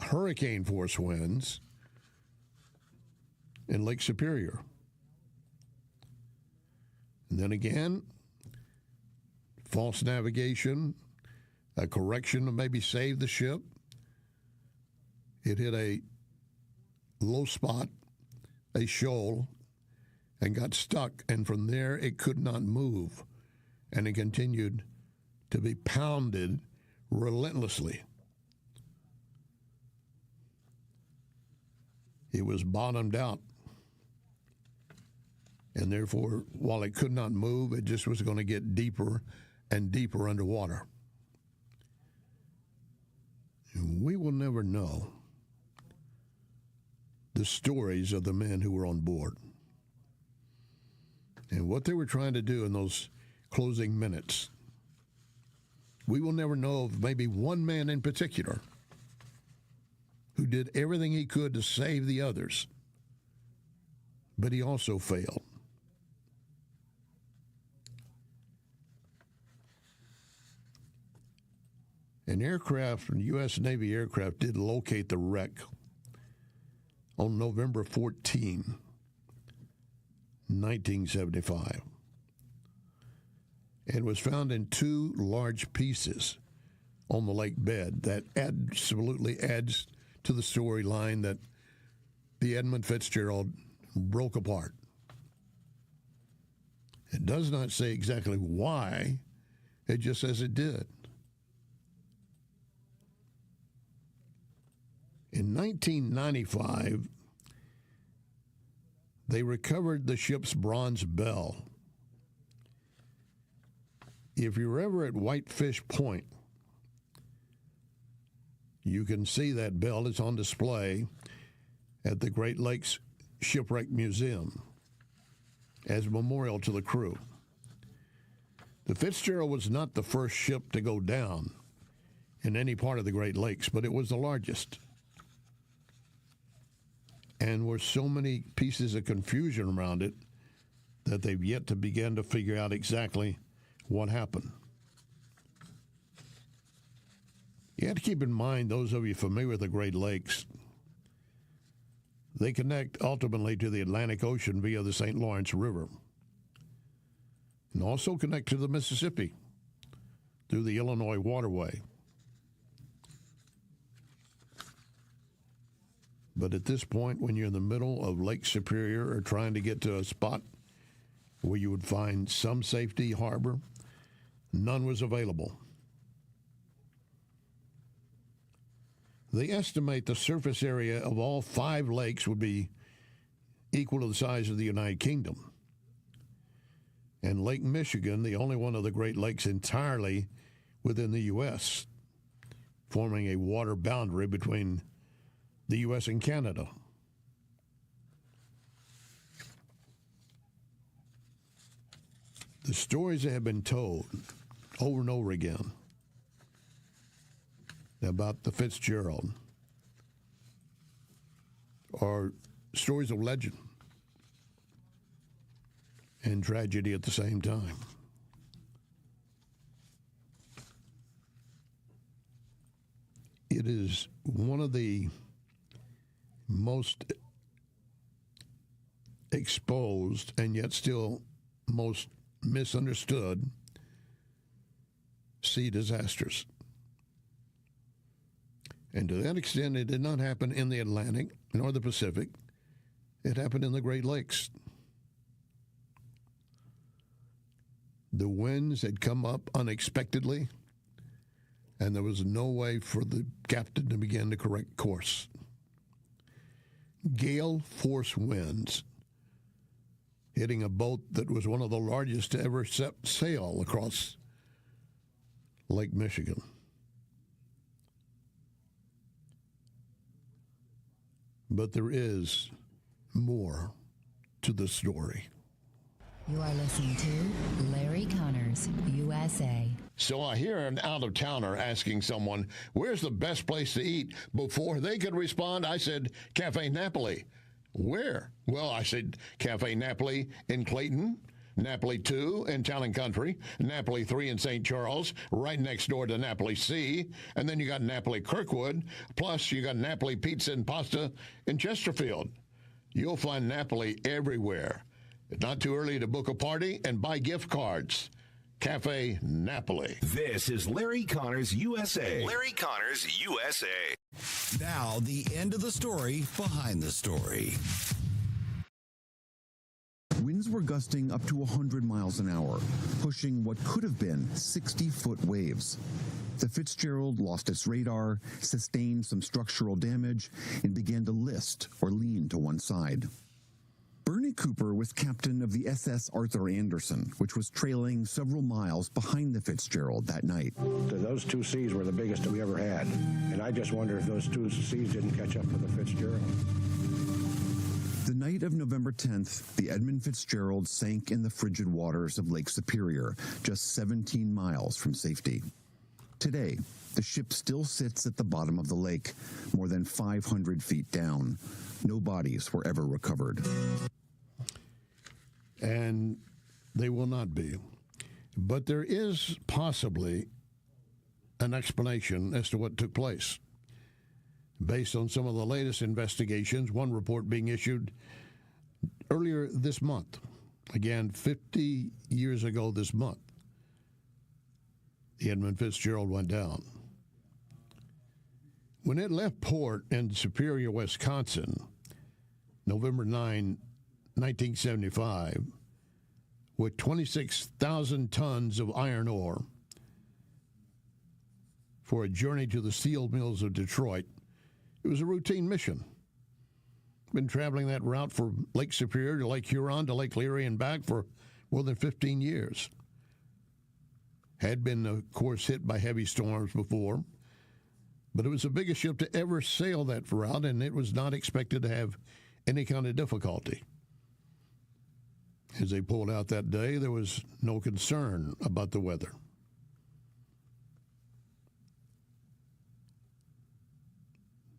hurricane force winds in Lake Superior. And then again, false navigation, a correction to maybe save the ship. It hit a low spot, a shoal, and got stuck, and from there it could not move, and it continued to be pounded relentlessly. It was bottomed out, and therefore, while it could not move, it just was going to get deeper and deeper underwater. We will never know the stories of the men who were on board and what they were trying to do in those closing minutes. We will never know of maybe one man in particular who did everything he could to save the others, but he also failed. An aircraft, a U.S. Navy aircraft, did locate the wreck on November 14, 1975, and was found in two large pieces on the lake bed. That absolutely adds to the storyline that the Edmund Fitzgerald broke apart. It does not say exactly why, it just says it did. In 1995, they recovered the ship's bronze bell. If you're ever at Whitefish Point, you can see that bell. It's on display at the Great Lakes Shipwreck Museum as a memorial to the crew. The Fitzgerald was not the first ship to go down in any part of the Great Lakes, but it was the largest. And were so many pieces of confusion around it that they've yet to begin to figure out exactly what happened. You have to keep in mind, those of you familiar with the Great Lakes, they connect ultimately to the Atlantic Ocean via the St. Lawrence River. and also connect to the Mississippi through the Illinois waterway. But at this point, when you're in the middle of Lake Superior or trying to get to a spot where you would find some safety harbor, none was available. They estimate the surface area of all 5 lakes would be equal to the size of the United Kingdom. And Lake Michigan, the only one of the Great Lakes entirely within the U.S., forming a water boundary between the U.S. and Canada. The stories that have been told over and over again about the Fitzgerald are stories of legend and tragedy at the same time. It is one of the most exposed and yet still most misunderstood sea disasters. And to that extent, it did not happen in the Atlantic nor the Pacific. It happened in the Great Lakes. The winds had come up unexpectedly, and there was no way for the captain to begin to correct course. Gale force winds hitting a boat that was one of the largest to ever set sail across Lake Michigan. But there is more to the story. You are listening to Larry Connors, USA. So I hear an out-of-towner asking someone, where's the best place to eat? Before they could respond, I said, Cafe Napoli. Where? Well, I said, Cafe Napoli in Clayton, Napoli 2 in Town and Country, Napoli 3 in St. Charles, right next door to Napoli C, and then you got Napoli Kirkwood, plus you got Napoli Pizza and Pasta in Chesterfield. You'll find Napoli everywhere. It's not too early to book a party and buy gift cards. Cafe Napoli. This is Larry Connors, USA. Larry Connors, USA. Now, the end of the story behind the story. Winds were gusting up to 100 miles an hour, pushing what could have been 60-foot waves. The Fitzgerald lost its radar, sustained some structural damage, and began to list or lean to one side. Bernie Cooper was captain of the SS Arthur Anderson, which was trailing several miles behind the Fitzgerald that night. Those 2 seas were the biggest that we ever had, and I just wonder if those 2 seas didn't catch up with the Fitzgerald. The night of November 10th, the Edmund Fitzgerald sank in the frigid waters of Lake Superior, just 17 miles from safety. Today, the ship still sits at the bottom of the lake, more than 500 feet down. No bodies were ever recovered. And they will not be. But there is possibly an explanation as to what took place. Based on some of the latest investigations, one report being issued earlier this month, again, 50 years ago this month, the Edmund Fitzgerald went down. When it left port in Superior, Wisconsin, November 9, 1975, with 26,000 tons of iron ore for a journey to the steel mills of Detroit, it was a routine mission. Been traveling that route from Lake Superior to Lake Huron to Lake Erie and back for more than 15 years. Had been, of course, hit by heavy storms before, but it was the biggest ship to ever sail that route, and it was not expected to have any kind of difficulty. As they pulled out that day, there was no concern about the weather.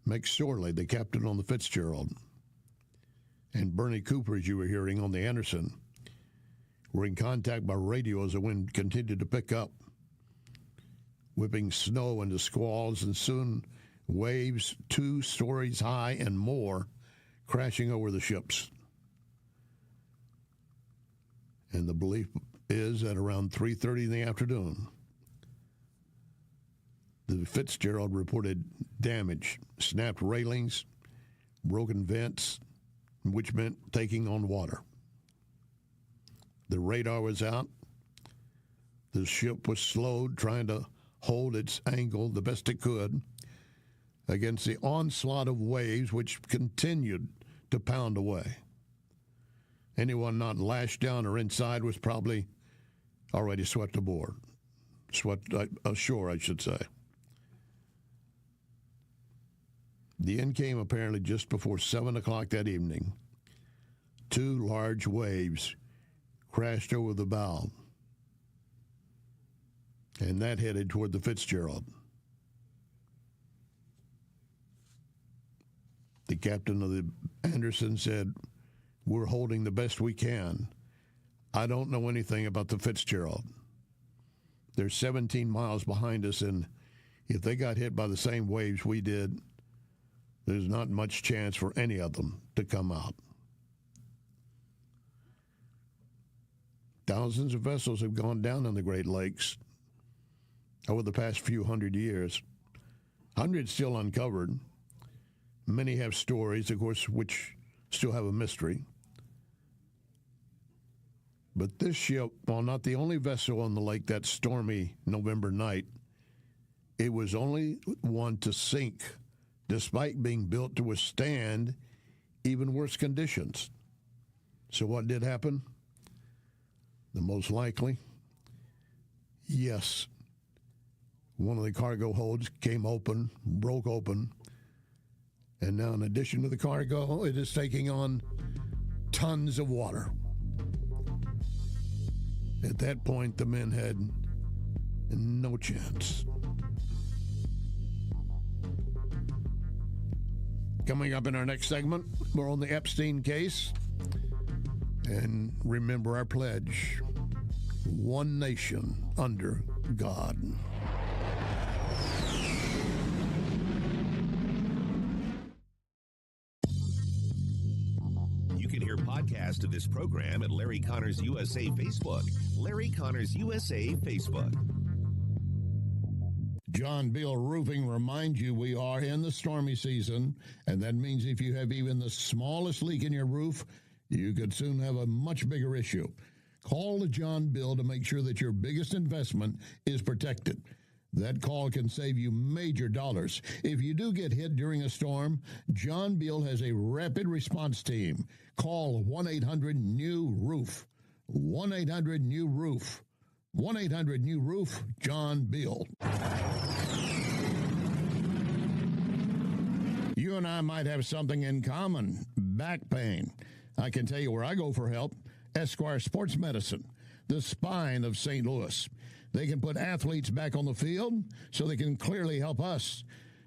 Mick Sorley, the captain on the Fitzgerald, and Bernie Cooper, as you were hearing on the Anderson, were in contact by radio as the wind continued to pick up, whipping snow into squalls, and soon waves 2 stories high and more crashing over the ships. And the belief is at around 3:30 in the afternoon, the Fitzgerald reported damage, snapped railings, broken vents, which meant taking on water. The radar was out. The ship was slowed, trying to hold its angle the best it could against the onslaught of waves which continued to pound away. Anyone not lashed down or inside was probably already swept aboard. Swept ashore, I should say. The end came apparently just before 7 o'clock that evening. 2 large waves crashed over the bow, and that headed toward the Fitzgerald. The captain of the Anderson said, "We're holding the best we can. I don't know anything about the Fitzgerald. They're 17 miles behind us, and if they got hit by the same waves we did, there's not much chance for any of them to come out." Thousands of vessels have gone down in the Great Lakes over the past few hundred years. Hundreds still uncovered. Many have stories, of course, which still have a mystery. But this ship, while not the only vessel on the lake that stormy November night, it was only one to sink, despite being built to withstand even worse conditions. So what did happen? The most likely, yes, one of the cargo holds came open, broke open, and now in addition to the cargo, it is taking on tons of water. At that point, the men had no chance. Coming up in our next segment, we're on the Epstein case. And remember our pledge: one nation under God. You can hear podcasts of this program at Larry Connors USA Facebook. Larry Connors USA Facebook. John Bill Roofing reminds you we are in the stormy season, and that means if you have even the smallest leak in your roof, you could soon have a much bigger issue. Call John Bill to make sure that your biggest investment is protected. That call can save you major dollars. If you do get hit during a storm, John Bill has a rapid response team. Call 1-800-NEW-ROOF. 1-800-NEW-ROOF. 1-800-NEW-ROOF, John Bill. You and I might have something in common: back pain. I can tell you where I go for help: Esquire Sports Medicine, the spine of St. Louis. They can put athletes back on the field so they can clearly help us.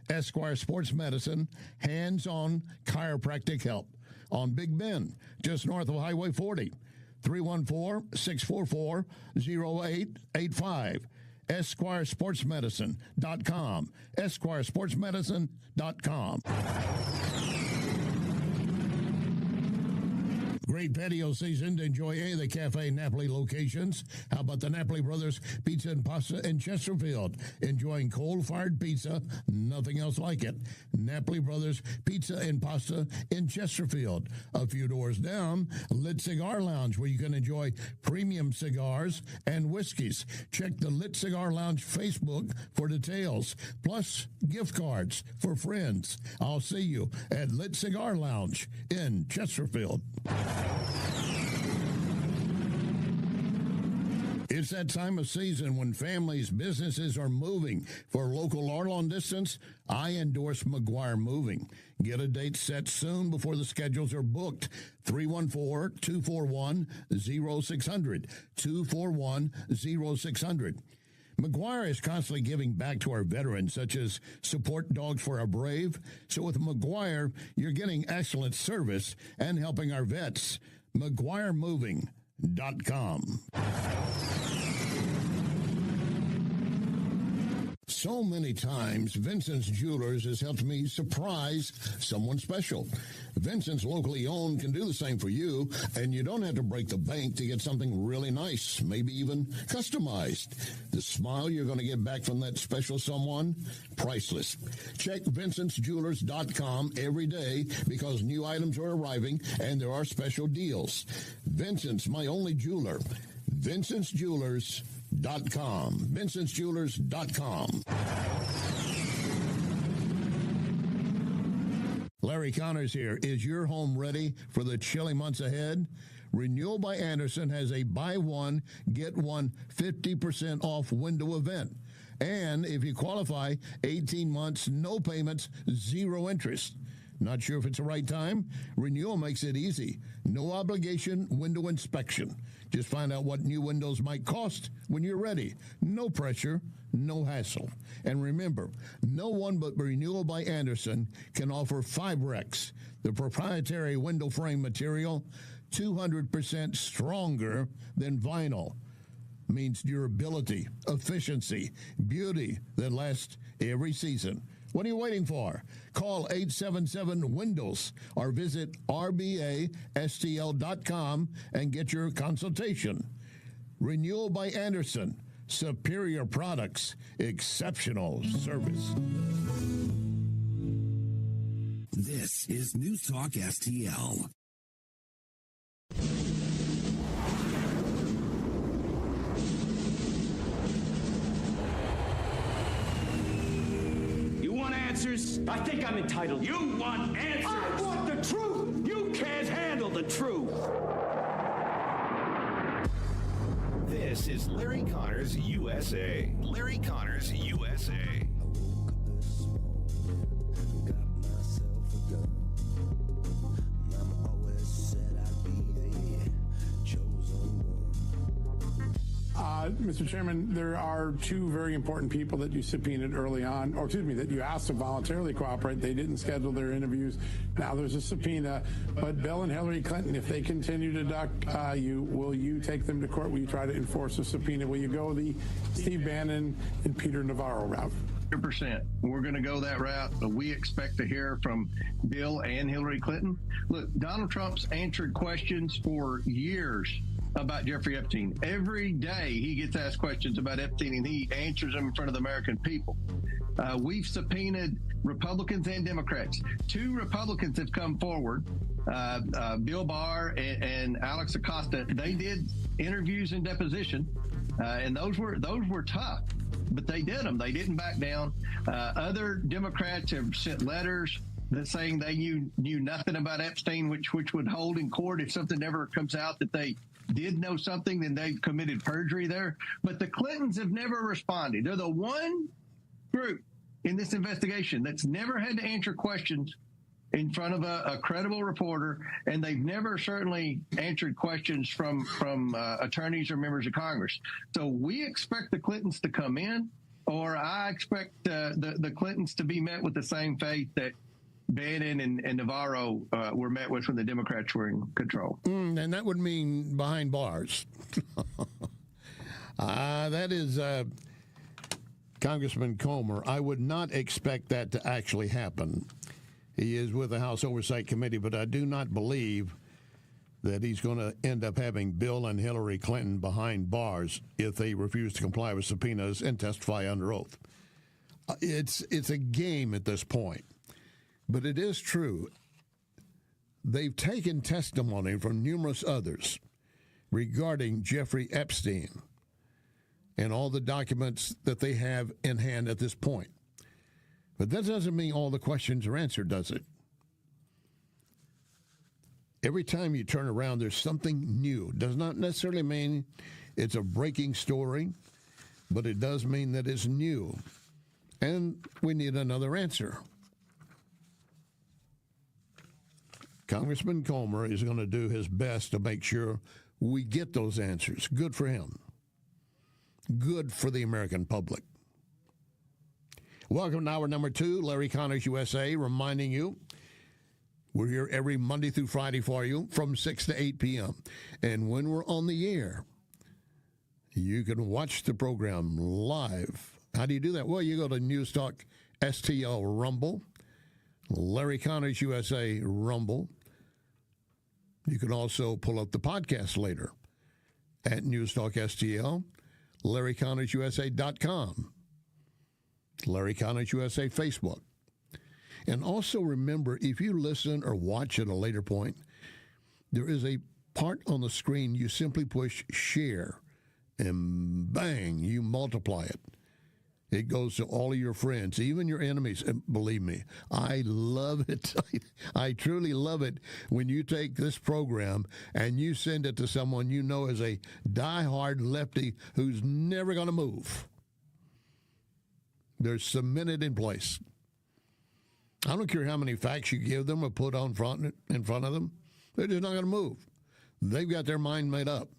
Esquire Sports Medicine, hands-on chiropractic help on Big Bend, just north of Highway 40. 314-644-0885. EsquireSportsMedicine.com. EsquireSportsMedicine.com. Great patio season to enjoy any of the Cafe Napoli locations. How about the Napoli Brothers Pizza and Pasta in Chesterfield? Enjoying coal-fired pizza, nothing else like it. Napoli Brothers Pizza and Pasta in Chesterfield. A few doors down, Lit Cigar Lounge, where you can enjoy premium cigars and whiskeys. Check the Lit Cigar Lounge Facebook for details, plus gift cards for friends. I'll see you at Lit Cigar Lounge in Chesterfield. It's that time of season when families, businesses are moving. For local or long distance, I endorse McGuire Moving. Get a date set soon before the schedules are booked. 314-241-0600. 241-0600. McGuire is constantly giving back to our veterans, such as Support Dogs for Our Brave. So with McGuire, you're getting excellent service and helping our vets. McGuireMoving.com. So many times, Vincent's Jewelers has helped me surprise someone special. Vincent's locally owned can do the same for you, and you don't have to break the bank to get something really nice, maybe even customized. The smile you're going to get back from that special someone, priceless. Check VincentsJewelers.com every day because new items are arriving and there are special deals. Vincent's, my only jeweler. VincentsJewelers.com. VincentsJewelers.com. Larry Connors here. Is your home ready for the chilly months ahead? Renewal by Andersen has a buy one, get one 50% off window event. And if you qualify, 18 months, no payments, zero interest. Not sure if it's the right time? Renewal makes it easy. No obligation window inspection. Just find out what new windows might cost when you're ready. No pressure, no hassle. And remember, no one but Renewal by Andersen can offer Fibrex, the proprietary window frame material, 200% stronger than vinyl. Means durability, efficiency, beauty that lasts every season. What are you waiting for? Call 877-WINDOWS or visit rbastl.com and get your consultation. Renewal by Andersen. Superior products. Exceptional service. This is NewsTalk STL. Answers? I think I'm entitled. You want answers? I want the truth! You can't handle the truth! This is Larry Connors USA. Larry Connors USA. Mr. Chairman, there are two very important people that you subpoenaed early on, or excuse me, that you asked to voluntarily cooperate. They didn't schedule their interviews. Now there's a subpoena. But Bill and Hillary Clinton, if they continue to duck you, will you take them to court? Will you try to enforce a subpoena? Will you go the Steve Bannon and Peter Navarro route? 100%. We're going to go that route. We expect to hear from Bill and Hillary Clinton. Look, Donald Trump's answered questions for years about Jeffrey Epstein. Every day he gets asked questions about Epstein and he answers them in front of the American people. We've subpoenaed Republicans and Democrats. Two Republicans have come forward, Bill Barr and Alex Acosta. They did interviews and deposition, and those were tough, but they did them. They didn't back down. Other Democrats have sent letters that saying they knew nothing about Epstein, which would hold in court if something ever comes out that they did know something, then they committed perjury there. But the Clintons have never responded. They're the one group in this investigation that's never had to answer questions in front of a credible reporter, and they've never certainly answered questions from attorneys or members of Congress. So we expect the Clintons to come in, or I expect the Clintons to be met with the same fate that Bannon and Navarro were met with when the Democrats were in control. And that would mean behind bars. That is Congressman Comer. I would not expect that to actually happen. He is with the House Oversight Committee, but I do not believe that he's going to end up having Bill and Hillary Clinton behind bars if they refuse to comply with subpoenas and testify under oath. It's a game at this point. But it is true. They've taken testimony from numerous others regarding Jeffrey Epstein and all the documents that they have in hand at this point. But that doesn't mean all the questions are answered, does it? Every time you turn around, there's something new. Does not necessarily mean it's a breaking story, but it does mean that it's new. And we need another answer. Congressman Comer is going to do his best to make sure we get those answers. Good for him. Good for the American public. Welcome to hour number 2, Larry Connors USA, reminding you we're here every Monday through Friday for you from 6 to 8 p.m. And when we're on the air, you can watch the program live How do you do that? Well, you go to NewsTalkSTL Rumble, Larry Connors USA Rumble. You can also pull up the podcast later at NewsTalkSTL, LarryConnorsUSA.com, Larry Connors USA Facebook. And also remember, if you listen or watch at a later point, there is a part on the screen you simply push share, and bang, you multiply it. It goes to all of your friends, even your enemies. And believe me, I love it. I truly love it when you take this program and you send it to someone you know is a diehard lefty who's never going to move. They're cemented in place. I don't care how many facts you give them or put in front of them. They're just not going to move. They've got their mind made up.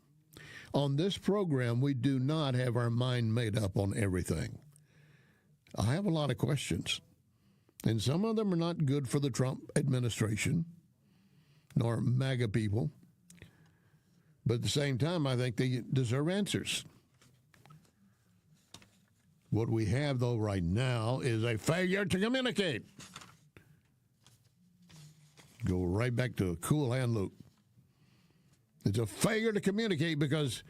On this program, we do not have our mind made up on everything. I have a lot of questions, and some of them are not good for the Trump administration, nor MAGA people. But at the same time, I think they deserve answers. What we have, though, right now is a failure to communicate. Go right back to Cool Hand Luke. It's a failure to communicate because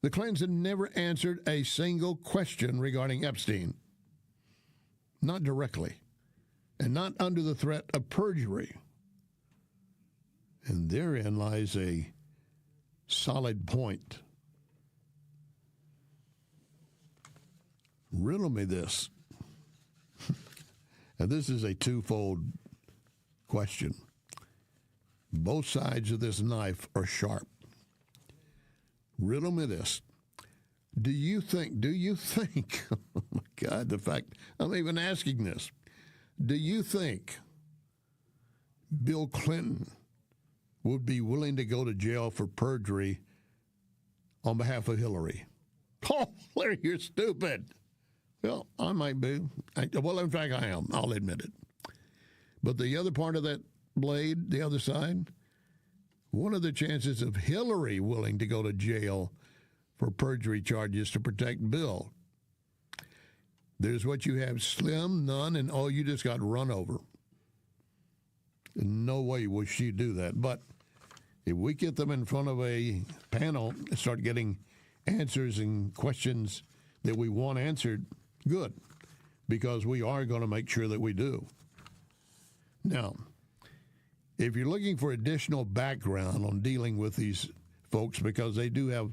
the Clintons had never answered a single question regarding Epstein. Not directly, and not under the threat of perjury. And therein lies a solid point. Riddle me this. And this is a twofold question. Both sides of this knife are sharp. Riddle me this. Do you think, oh my God, the fact I'm even asking this, do you think Bill Clinton would be willing to go to jail for perjury on behalf of Hillary? Oh, Larry, you're stupid. Well, I might be. Well, in fact, I am. I'll admit it. But the other part of that blade, the other side, what are the chances of Hillary willing to go to jail for perjury charges to protect Bill? There's what you have, slim, none, and oh, you just got run over. No way will she do that. But if we get them in front of a panel and start getting answers and questions that we want answered, good, because we are going to make sure that we do. Now, if you're looking for additional background on dealing with these folks, because they do have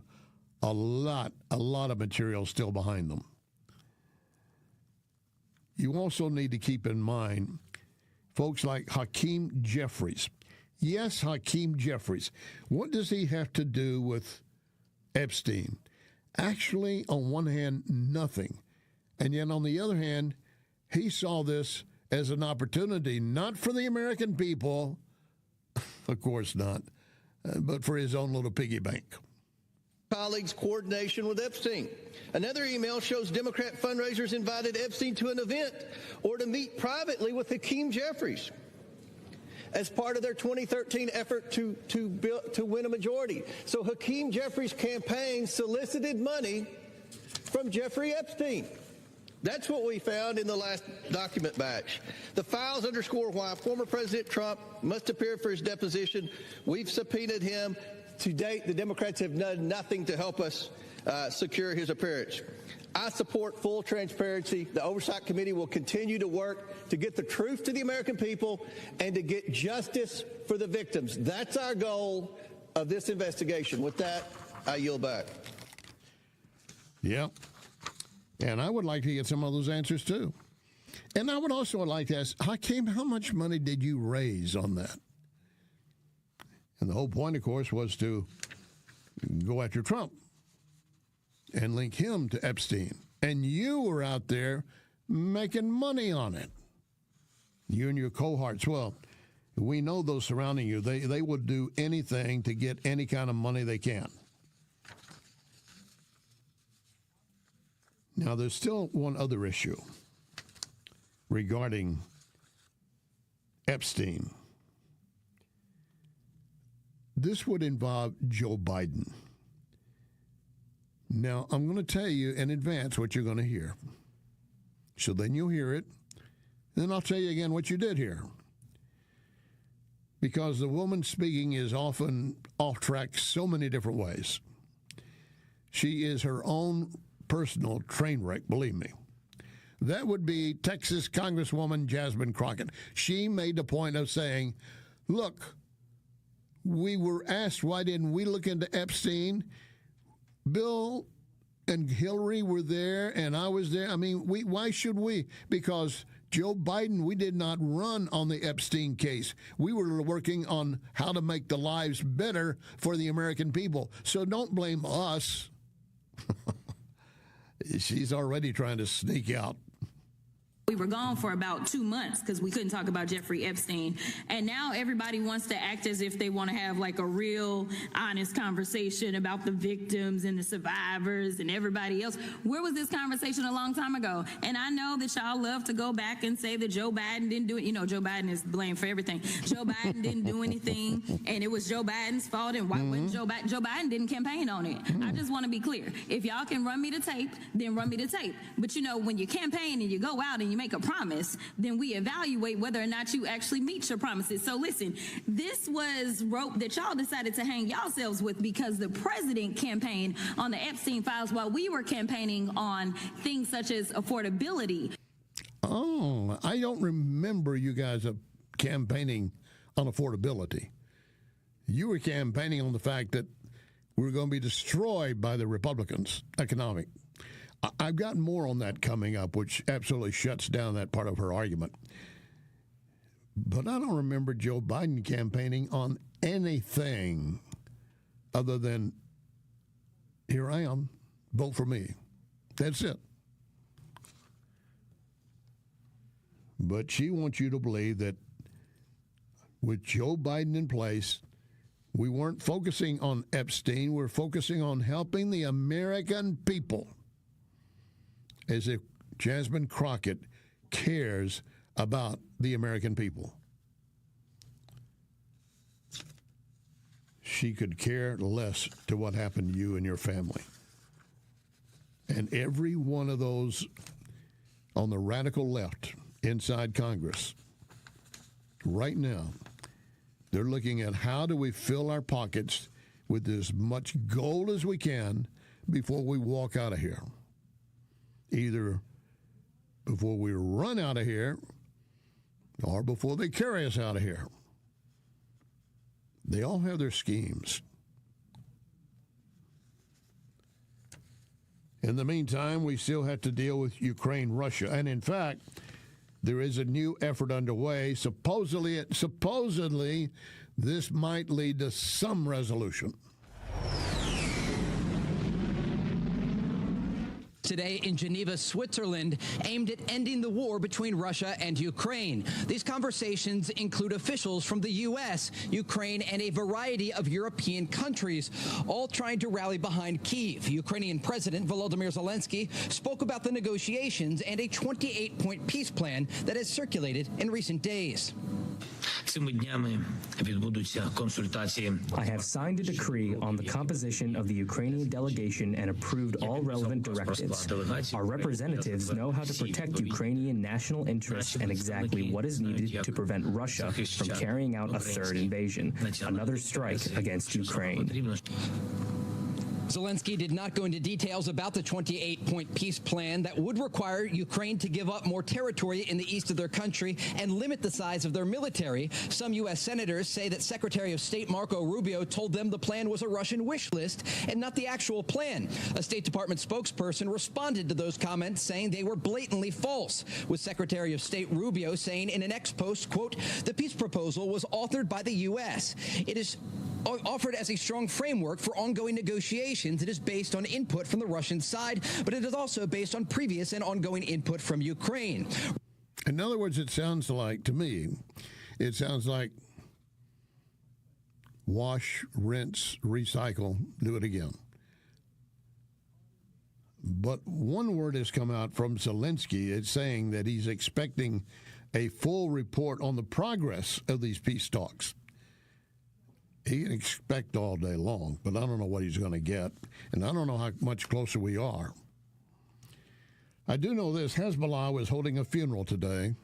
a lot of material still behind them. You also need to keep in mind folks like Hakeem Jeffries. Yes, Hakeem Jeffries. What does he have to do with Epstein? Actually, on one hand, nothing. And yet, on the other hand, he saw this as an opportunity, not for the American people, of course not, but for his own little piggy bank. Colleagues' coordination with Epstein. Another email shows Democrat fundraisers invited Epstein to an event or to meet privately with Hakeem Jeffries as part of their 2013 effort to win a majority. So Hakeem Jeffries' campaign solicited money from Jeffrey Epstein. That's what we found in the last document batch. The files underscore why former President Trump must appear for his deposition. We've subpoenaed him. To date, the Democrats have done nothing to help us secure his appearance. I support full transparency. The Oversight Committee will continue to work to get the truth to the American people and to get justice for the victims. That's our goal of this investigation. With that, I yield back. Yep. And I would like to get some of those answers, too. And I would also like to ask, Hakeem, how much money did you raise on that? And the whole point, of course, was to go after Trump and link him to Epstein. And you were out there making money on it. You and your cohorts. Well, we know those surrounding you. They would do anything to get any kind of money they can. Now, there's still one other issue regarding Epstein. This would involve Joe Biden. Now, I'm going to tell you in advance what you're going to hear. So then you'll hear it. Then I'll tell you again what you did hear. Because the woman speaking is often off track so many different ways. She is her own personal train wreck, believe me. That would be Texas Congresswoman Jasmine Crockett. She made the point of saying, look, we were asked, why didn't we look into Epstein? Bill and Hillary were there, and I was there. I mean, why should we? Because Joe Biden, we did not run on the Epstein case. We were working on how to make the lives better for the American people. So don't blame us. She's already trying to sneak out. We were gone for about 2 months because we couldn't talk about Jeffrey Epstein. And now everybody wants to act as if they want to have like a real honest conversation about the victims and the survivors and everybody else. Where was this conversation a long time ago? And I know that y'all love to go back and say that Joe Biden didn't do it. You know, Joe Biden is blamed for everything. Joe Biden didn't do anything, and it was Joe Biden's fault. And why wouldn't Joe Biden didn't campaign on it? I just want to be clear. If y'all can run me the tape, then run me the tape. But you know, when you campaign and you go out and you make a promise, then we evaluate whether or not you actually meet your promises. So listen, this was rope that y'all decided to hang yourselves with because the president campaigned on the Epstein files while we were campaigning on things such as affordability. Oh, I don't remember you guys campaigning on affordability. You were campaigning on the fact that we're going to be destroyed by the Republicans, economic. I've got more on that coming up, which absolutely shuts down that part of her argument. But I don't remember Joe Biden campaigning on anything other than, here I am, vote for me. That's it. But she wants you to believe that with Joe Biden in place, we weren't focusing on Epstein. We're focusing on helping the American people. As if Jasmine Crockett cares about the American people. She could care less to what happened to you and your family. And every one of those on the radical left inside Congress, right now, they're looking at how do we fill our pockets with as much gold as we can before we walk out of here. Either before we run out of here or before they carry us out of here. They all have their schemes. In the meantime, we still have to deal with Ukraine, Russia. And in fact, there is a new effort underway. Supposedly, this might lead to some resolution. Today in Geneva, Switzerland, aimed at ending the war between Russia and Ukraine. These conversations include officials from the U.S., Ukraine, and a variety of European countries, all trying to rally behind Kyiv. Ukrainian President Volodymyr Zelensky spoke about the negotiations and a 28-point peace plan that has circulated in recent days. I have signed a decree on the composition of the Ukrainian delegation and approved all relevant directives. Our representatives know how to protect Ukrainian national interests and exactly what is needed to prevent Russia from carrying out a third invasion, another strike against Ukraine. Zelensky did not go into details about the 28-point peace plan that would require Ukraine to give up more territory in the east of their country and limit the size of their military. Some U.S. senators say that Secretary of State Marco Rubio told them the plan was a Russian wish list and not the actual plan. A State Department spokesperson responded to those comments, saying they were blatantly false, with Secretary of State Rubio saying in an ex-post, quote, "The peace proposal was authored by the U.S. It is offered as a strong framework for ongoing negotiations. It is based on input from the Russian side, but it is also based on previous and ongoing input from Ukraine." In other words, it sounds like, to me, it sounds like wash, rinse, recycle, do it again. But one word has come out from Zelensky. It's saying that he's expecting a full report on the progress of these peace talks. He can expect all day long, but I don't know what he's going to get, and I don't know how much closer we are. I do know this. Hezbollah was holding a funeral today.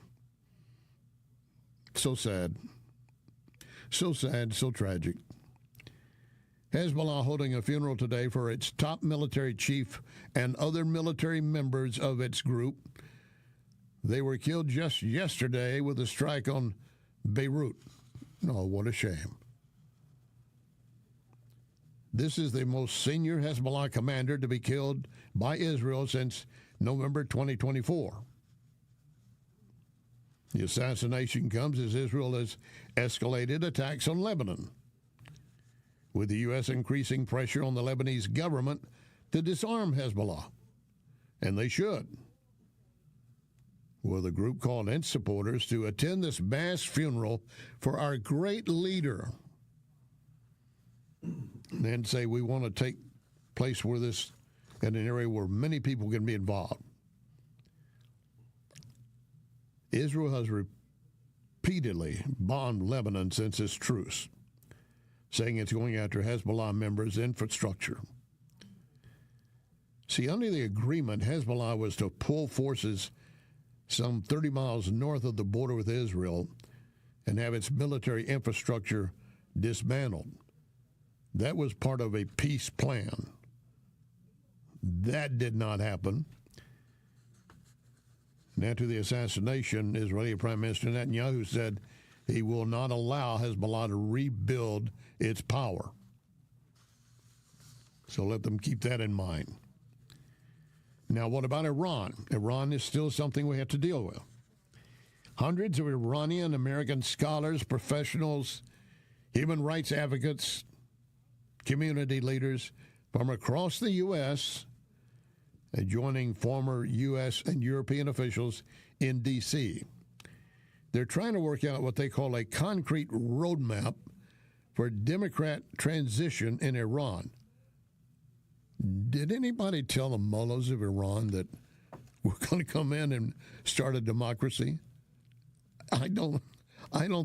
So sad. So sad, so tragic. Hezbollah holding a funeral today for its top military chief and other military members of its group. They were killed just yesterday with a strike on Beirut. Oh, what a shame. This is the most senior Hezbollah commander to be killed by Israel since November 2024. The assassination comes as Israel has escalated attacks on Lebanon, with the U.S. increasing pressure on the Lebanese government to disarm Hezbollah. And they should. With a group called its supporters to attend this mass funeral for our great leader. And then say we want to take place where this, in an area where many people can be involved. Israel has repeatedly bombed Lebanon since its truce, saying it's going after Hezbollah members' infrastructure. See, under the agreement, Hezbollah was to pull forces some 30 miles north of the border with Israel and have its military infrastructure dismantled. That was part of a peace plan. That did not happen. And after the assassination, Israeli Prime Minister Netanyahu said he will not allow Hezbollah to rebuild its power. So let them keep that in mind. Now, what about Iran? Iran is still something we have to deal with. Hundreds of Iranian American scholars, professionals, human rights advocates, community leaders from across the U.S. are joining former U.S. and European officials in D.C. They're trying to work out what they call a concrete roadmap for Democrat transition in Iran. Did anybody tell the mullahs of Iran that we're going to come in and start a democracy? I don't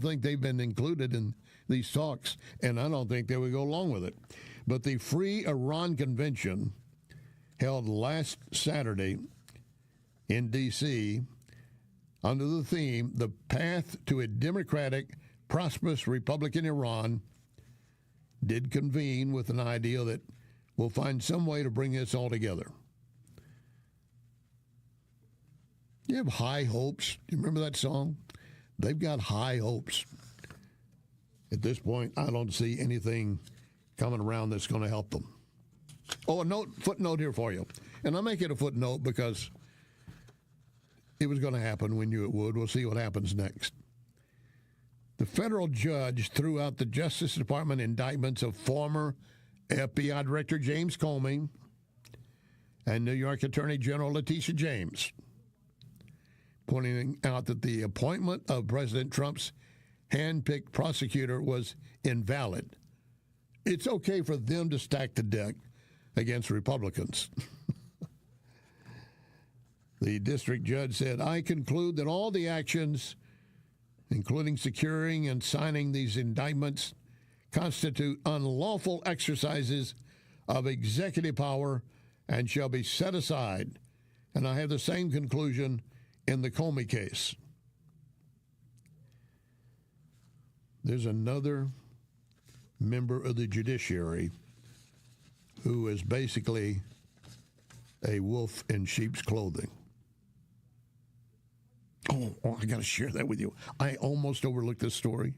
think they've been included in these talks, and I don't think they would go along with it. But the Free Iran Convention held last Saturday in D.C. under the theme, The Path to a Democratic, Prosperous Republican Iran, did convene with an idea that we'll find some way to bring this all together. You have high hopes. Do you remember that song? They've got high hopes. At this point, I don't see anything coming around that's going to help them. Oh, footnote here for you. And I make it a footnote because it was going to happen. We knew it would. We'll see what happens next. The federal judge threw out the Justice Department indictments of former FBI Director James Comey and New York Attorney General Letitia James, pointing out that the appointment of President Trump's hand-picked prosecutor was invalid. It's okay for them to stack the deck against Republicans. The district judge said, I conclude that all the actions, including securing and signing these indictments, constitute unlawful exercises of executive power and shall be set aside. And I have the same conclusion in the Comey case. There's another member of the judiciary who is basically a wolf in sheep's clothing. Oh, I got to share that with you. I almost overlooked this story.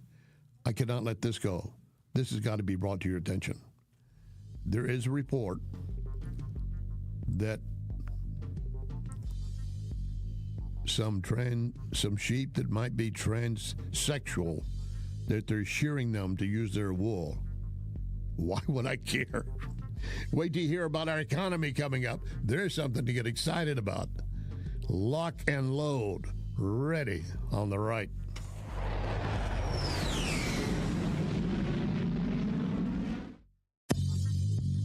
I cannot let this go. This has got to be brought to your attention. There is a report that some sheep that might be transsexual, that they're shearing them to use their wool. Why would I care? Wait till you hear about our economy coming up. There's something to get excited about. Lock and load. Ready on the right.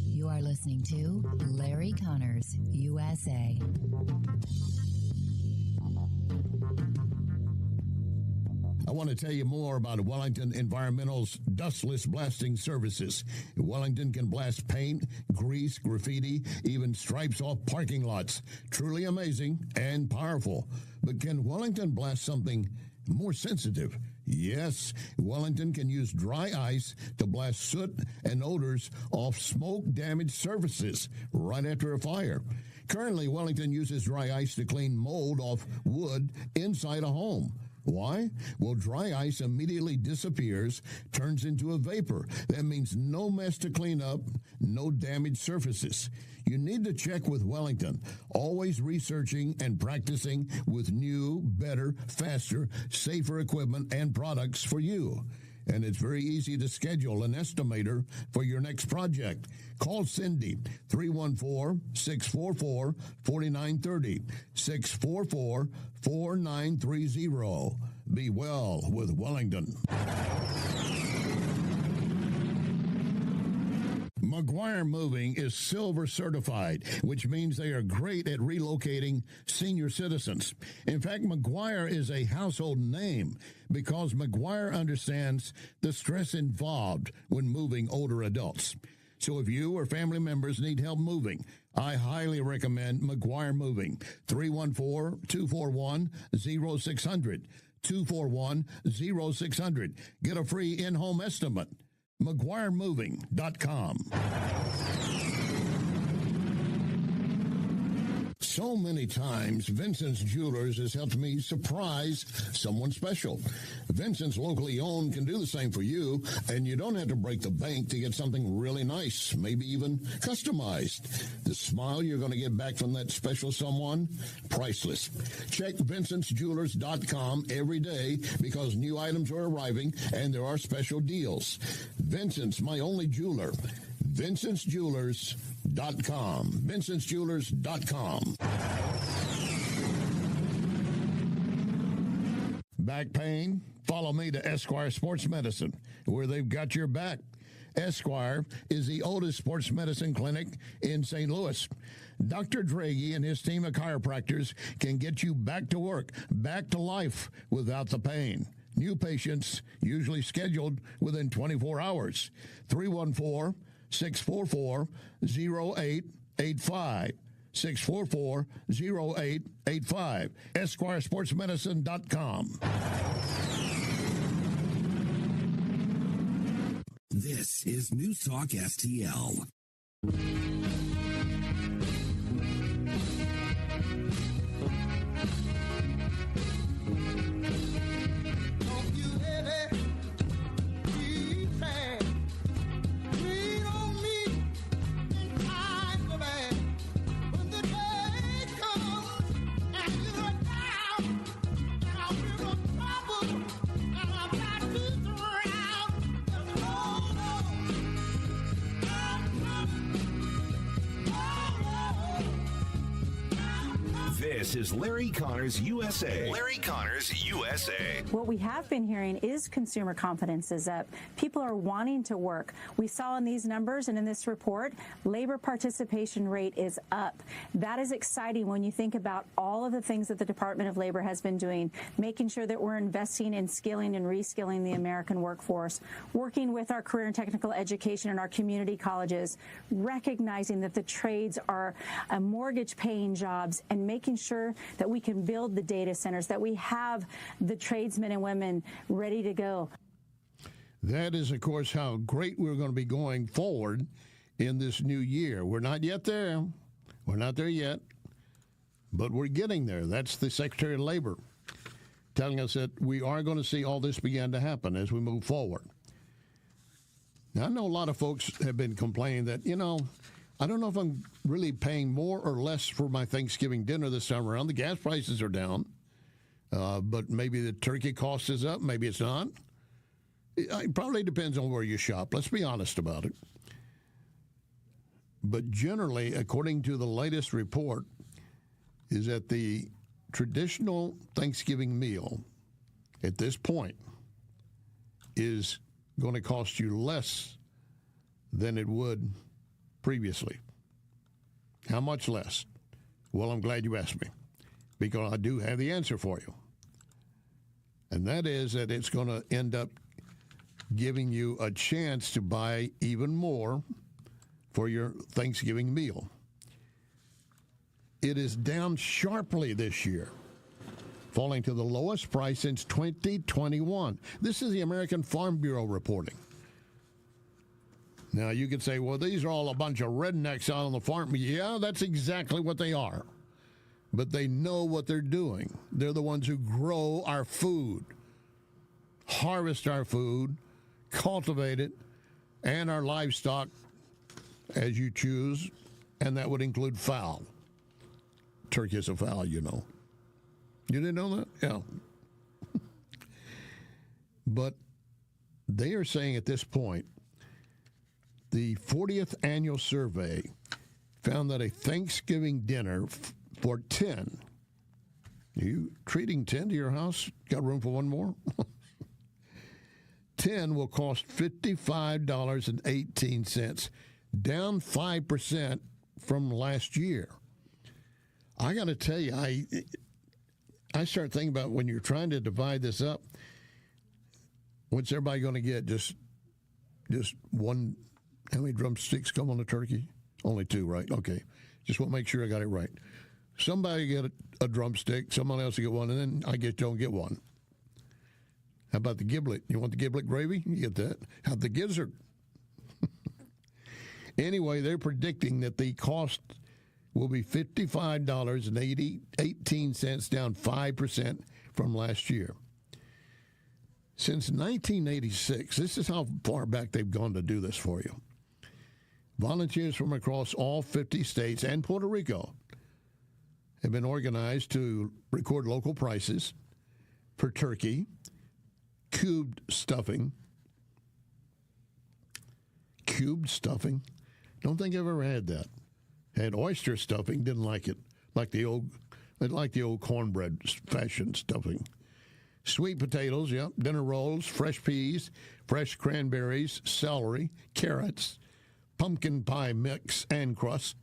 You are listening to Larry Connors, USA. I want to tell you more about Wellington Environmental's dustless blasting services. Wellington can blast paint, grease, graffiti, even stripes off parking lots. Truly amazing and powerful. But can Wellington blast something more sensitive? Yes, Wellington can use dry ice to blast soot and odors off smoke-damaged surfaces right after a fire. Currently, Wellington uses dry ice to clean mold off wood inside a home. Why? Well, dry ice immediately disappears, turns into a vapor. That means no mess to clean up, no damaged surfaces. You need to check with Wellington, always researching and practicing with new, better, faster, safer equipment and products for you. And it's very easy to schedule an estimator for your next project. Call Cindy, 314-644-4930, 644-4930. Be well with Wellington. McGuire Moving is silver certified, which means they are great at relocating senior citizens. In fact, McGuire is a household name because McGuire understands the stress involved when moving older adults. So if you or family members need help moving, I highly recommend McGuire Moving, 314-241-0600, 241-0600. Get a free in-home estimate. McGuireMoving.com. So many times, Vincent's Jewelers has helped me surprise someone special. Vincent's locally owned can do the same for you, and you don't have to break the bank to get something really nice, maybe even customized. The smile you're going to get back from that special someone, priceless. Check VincentsJewelers.com every day because new items are arriving and there are special deals. Vincent's, my only jeweler. VincentsJewelers.com. VincentsJewelers.com. Back pain? Follow me to Esquire Sports Medicine, where they've got your back. Esquire is the oldest sports medicine clinic in St. Louis. Dr. Draghi and his team of chiropractors can get you back to work, back to life without the pain. New patients usually scheduled within 24 hours. 314-644-0885. 644-0885. EsquireSportsMedicine.com. This is News Talk STL. This is Larry Connors USA. Larry Connors USA. What we have been hearing is consumer confidence is up. People are wanting to work. We saw in these numbers and in this report, labor participation rate is up. That is exciting when you think about all of the things that the Department of Labor has been doing, making sure that we're investing in skilling and reskilling the American workforce, working with our career and technical education and our community colleges, recognizing that the trades are mortgage-paying jobs, and making sure that we can build the data centers, that we have the tradesmen and women ready to go. That is, of course, how great we're going to be going forward in this new year. We're not yet there. We're not there yet, but we're getting there. That's the Secretary of Labor telling us that we are going to see all this begin to happen as we move forward. Now, I know a lot of folks have been complaining that, I don't know if I'm really paying more or less for my Thanksgiving dinner this time around. The gas prices are down, but maybe the turkey cost is up. Maybe it's not. It probably depends on where you shop. Let's be honest about it. But generally, according to the latest report, is that the traditional Thanksgiving meal at this point is going to cost you less than it would previously. How much less? Well, I'm glad you asked me, because I do have the answer for you. And that is that it's going to end up giving you a chance to buy even more for your Thanksgiving meal. It is down sharply this year, falling to the lowest price since 2021. This is the American Farm Bureau reporting. Now, you could say, well, these are all a bunch of rednecks out on the farm. Yeah, that's exactly what they are. But they know what they're doing. They're the ones who grow our food, harvest our food, cultivate it, and our livestock, as you choose, and that would include fowl. Turkey is a fowl, you know. You didn't know that? Yeah. But they are saying at this point, the 40th annual survey found that a Thanksgiving dinner for 10, are you treating 10 to your house? Got room for one more? 10 will cost $55.18, down 5% from last year. I got to tell you, I start thinking about when you're trying to divide this up, what's everybody going to get? Just one. How many drumsticks come on a turkey? Only 2, right? Okay. Just want to make sure I got it right. Somebody get a drumstick, someone else will get one, and then I guess don't get one. How about the giblet? You want the giblet gravy? You get that. How the gizzard? Anyway, they're predicting that the cost will be $55.18, down 5% from last year. Since 1986, this is how far back they've gone to do this for you. Volunteers from across all 50 states and Puerto Rico have been organized to record local prices for turkey, cubed stuffing. Cubed stuffing? Don't think I've ever had that. Had oyster stuffing, didn't like it. Like the old cornbread fashion stuffing. Sweet potatoes, yep, dinner rolls, fresh peas, fresh cranberries, celery, carrots, pumpkin pie mix and crust,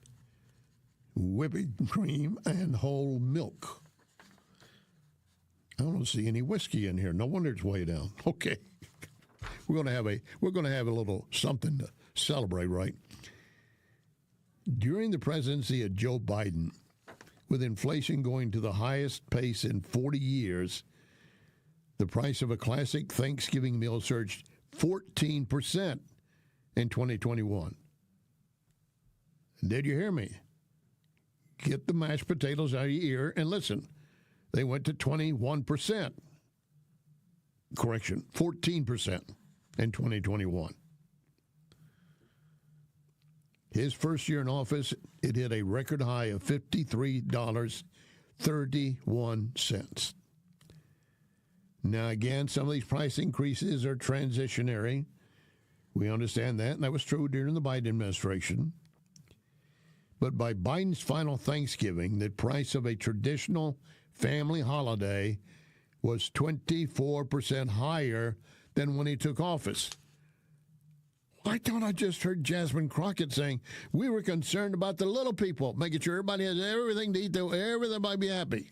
whipped cream, and whole milk. I don't see any whiskey in here. No wonder it's way down. Okay. We're gonna have a little something to celebrate, right? During the presidency of Joe Biden, with inflation going to the highest pace in 40 years, the price of a classic Thanksgiving meal surged 14% in 2021. Did you hear me? Get the mashed potatoes out of your ear and listen. They went to 21%. Correction, 14% in 2021. His first year in office, it hit a record high of $53.31. Now, again, some of these price increases are transitionary. We understand that, and that was true during the Biden administration. But by Biden's final Thanksgiving, the price of a traditional family holiday was 24% higher than when he took office. I thought I just heard Jasmine Crockett saying we were concerned about the little people, making sure everybody has everything to eat, everybody be happy.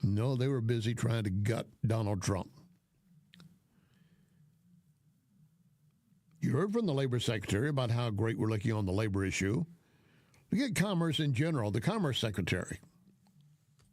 No, they were busy trying to gut Donald Trump. You heard from the Labor Secretary about how great we're looking on the labor issue. Look at commerce in general, the Commerce Secretary.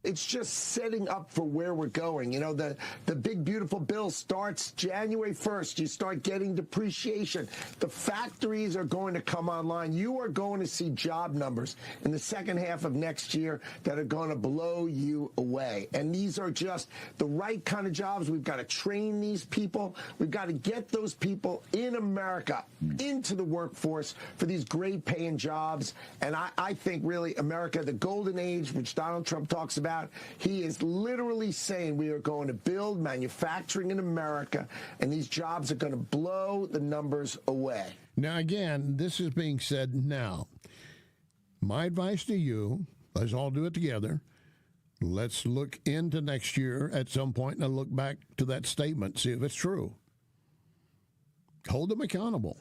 It's just setting up for where we're going. You know, the big, beautiful bill starts January 1st. You start getting depreciation. The factories are going to come online. You are going to see job numbers in the second half of next year that are going to blow you away. And these are just the right kind of jobs. We've got to train these people. We've got to get those people in America into the workforce for these great paying jobs. And I think really America, the golden age, which Donald Trump talks about, he is literally saying we are going to build manufacturing in America, and these jobs are going to blow the numbers away. Now, again, this is being said now. My advice to you, let's all do it together. Let's look into next year at some point and look back to that statement, see if it's true. Hold them accountable.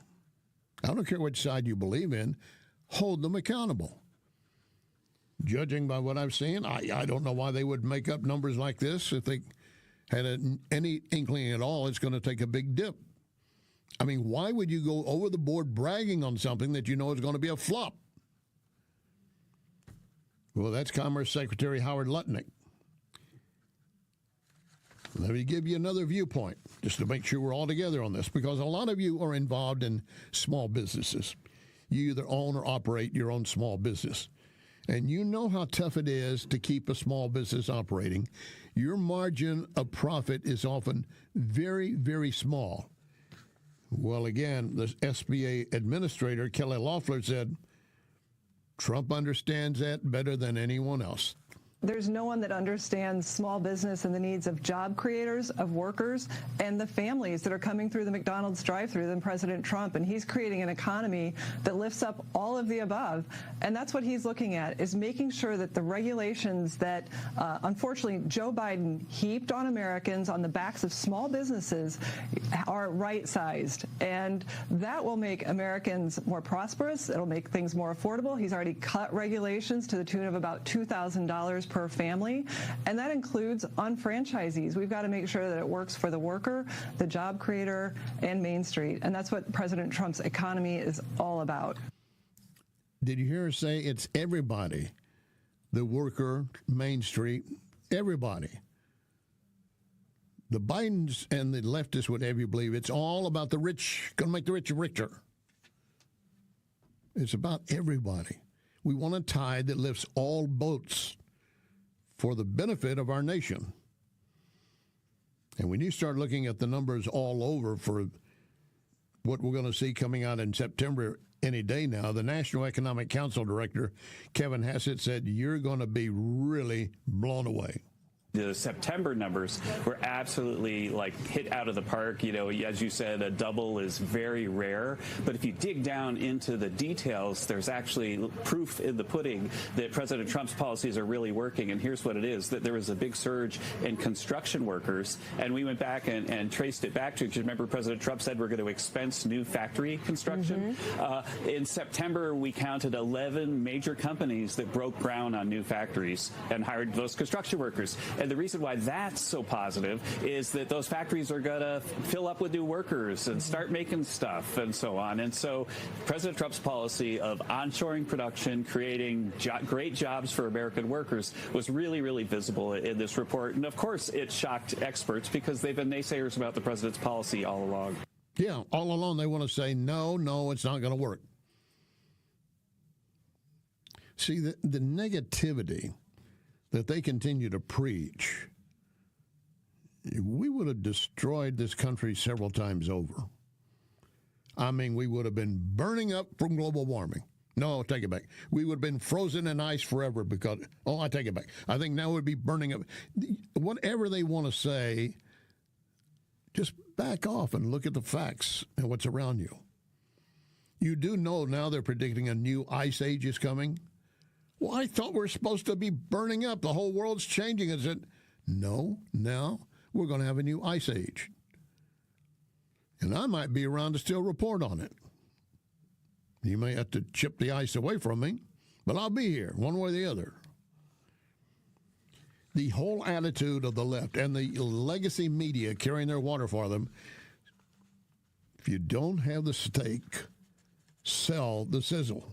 I don't care which side you believe in. Hold them accountable. Judging by what I've seen, I don't know why they would make up numbers like this. If they had any inkling at all, it's going to take a big dip. I mean, why would you go over the board bragging on something that you know is going to be a flop? Well, that's Commerce Secretary Howard Lutnick. Let me give you another viewpoint, just to make sure we're all together on this, because a lot of you are involved in small businesses. You either own or operate your own small business. And you know how tough it is to keep a small business operating. Your margin of profit is often very, very small. Well, again, the SBA administrator, Kelly Loeffler, said, Trump understands that better than anyone else. There's no one that understands small business and the needs of job creators, of workers, and the families that are coming through the McDonald's drive-thru than President Trump. And he's creating an economy that lifts up all of the above. And that's what he's looking at, is making sure that the regulations that, unfortunately, Joe Biden heaped on Americans on the backs of small businesses are right-sized. And that will make Americans more prosperous. It'll make things more affordable. He's already cut regulations to the tune of about $2,000 per family, and that includes on franchisees. We've got to make sure that it works for the worker, the job creator, and Main Street, and that's what President Trump's economy is all about. Did you hear her say it's everybody? The worker, Main Street, everybody. The Bidens and the leftists would have you believe it's all about the rich, going to make the rich richer. It's about everybody. We want a tide that lifts all boats for the benefit of our nation. And when you start looking at the numbers all over for what we're going to see coming out in September any day now, the National Economic Council Director, Kevin Hassett, said you're going to be really blown away. The September numbers were absolutely hit out of the park. You know, as you said, a double is very rare. But if you dig down into the details, there's actually proof in the pudding that President Trump's policies are really working. And here's what it is, that there was a big surge in construction workers. And we went back and traced it back to, because remember President Trump said we're going to expense new factory construction. In September, we counted 11 major companies that broke ground on new factories and hired those construction workers. And the reason why that's so positive is that those factories are going to fill up with new workers and start making stuff and so on. And so President Trump's policy of onshoring production, creating great jobs for American workers was really, really visible in this report. And of course, it shocked experts because they've been naysayers about the president's policy all along. Yeah, all along they want to say, no, it's not going to work. See, the negativity that they continue to preach, we would have destroyed this country several times over. I mean, we would have been burning up from global warming. No, take it back. We would have been frozen in ice forever because, I take it back. I think now we'd be burning up. Whatever they want to say, just back off and look at the facts and what's around you. You do know now they're predicting a new ice age is coming. Well, I thought we're supposed to be burning up. The whole world's changing. I said, no, now we're going to have a new ice age. And I might be around to still report on it. You may have to chip the ice away from me, but I'll be here one way or the other. The whole attitude of the left and the legacy media carrying their water for them, if you don't have the steak, sell the sizzle.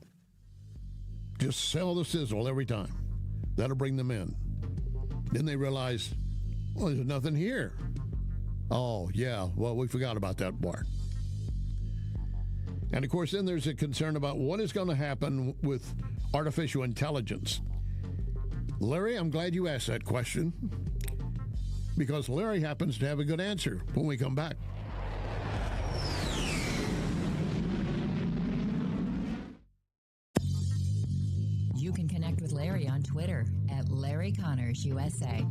Just sell the sizzle every time. That'll bring them in. Then they realize, there's nothing here. Oh, yeah, well, we forgot about that part. And, of course, then there's a concern about what is going to happen with artificial intelligence. Larry, I'm glad you asked that question, because Larry happens to have a good answer when we come back. You can connect with Larry on Twitter at Larry Connors USA.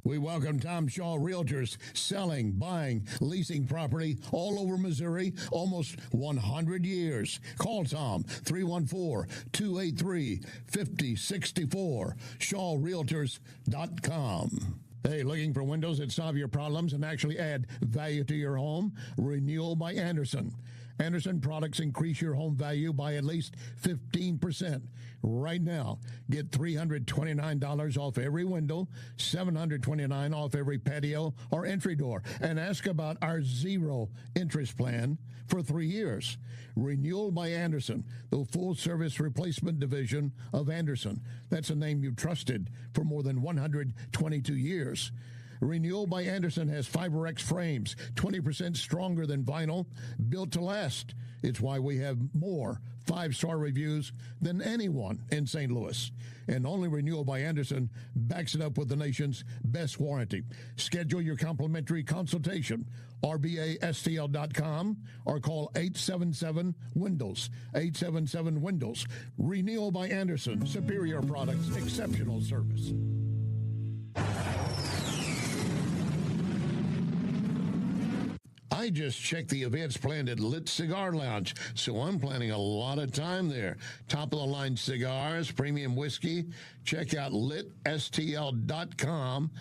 We welcome Tom Shaw Realtors, selling, buying, leasing property all over Missouri, almost 100 years. Call Tom, 314-283-5064, shawrealtors.com. Hey, looking for windows that solve your problems and actually add value to your home? Renewal by Anderson. Anderson products increase your home value by at least 15%. Right now, get $329 off every window, $729 off every patio or entry door, and ask about our zero interest plan for 3 years. Renewal by Anderson, the full-service replacement division of Anderson. That's a name you've trusted for more than 122 years. Renewal by Anderson has FiberX frames, 20% stronger than vinyl, built to last. It's why we have more 5-star reviews than anyone in St. Louis. And only Renewal by Anderson backs it up with the nation's best warranty. Schedule your complimentary consultation, rbastl.com, or call 877-WINDOWS, 877-WINDOWS. Renewal by Anderson, superior products, exceptional service. I just checked the events planned at Lit Cigar Lounge, so I'm planning a lot of time there. Top-of-the-line cigars, premium whiskey. Check out litstl.com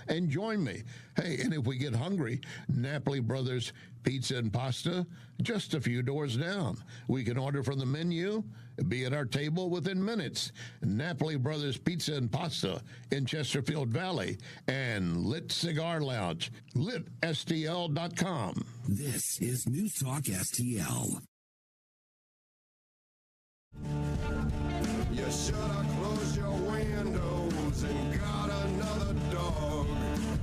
and join me. Hey, and if we get hungry, Napoli Brothers Pizza and Pasta, just a few doors down. We can order from the menu, be at our table within minutes. Napoli Brothers Pizza and Pasta in Chesterfield Valley and Lit Cigar Lounge, litstl.com. This is News Talk STL. You should have closed your windows and got another dog.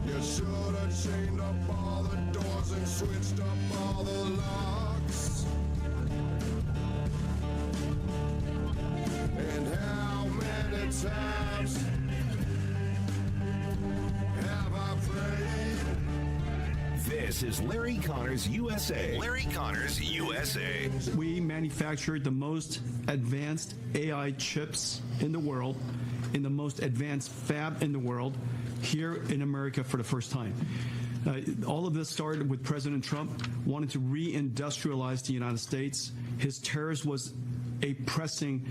You should have chained up all the doors and switched up all the locks. And how many times have I prayed? This is Larry Connors USA. Larry Connors USA. We manufactured the most advanced AI chips in the world, in the most advanced fab in the world, here in America for the first time. All of this started with President Trump wanting to reindustrialize the United States. His terrorist was a pressing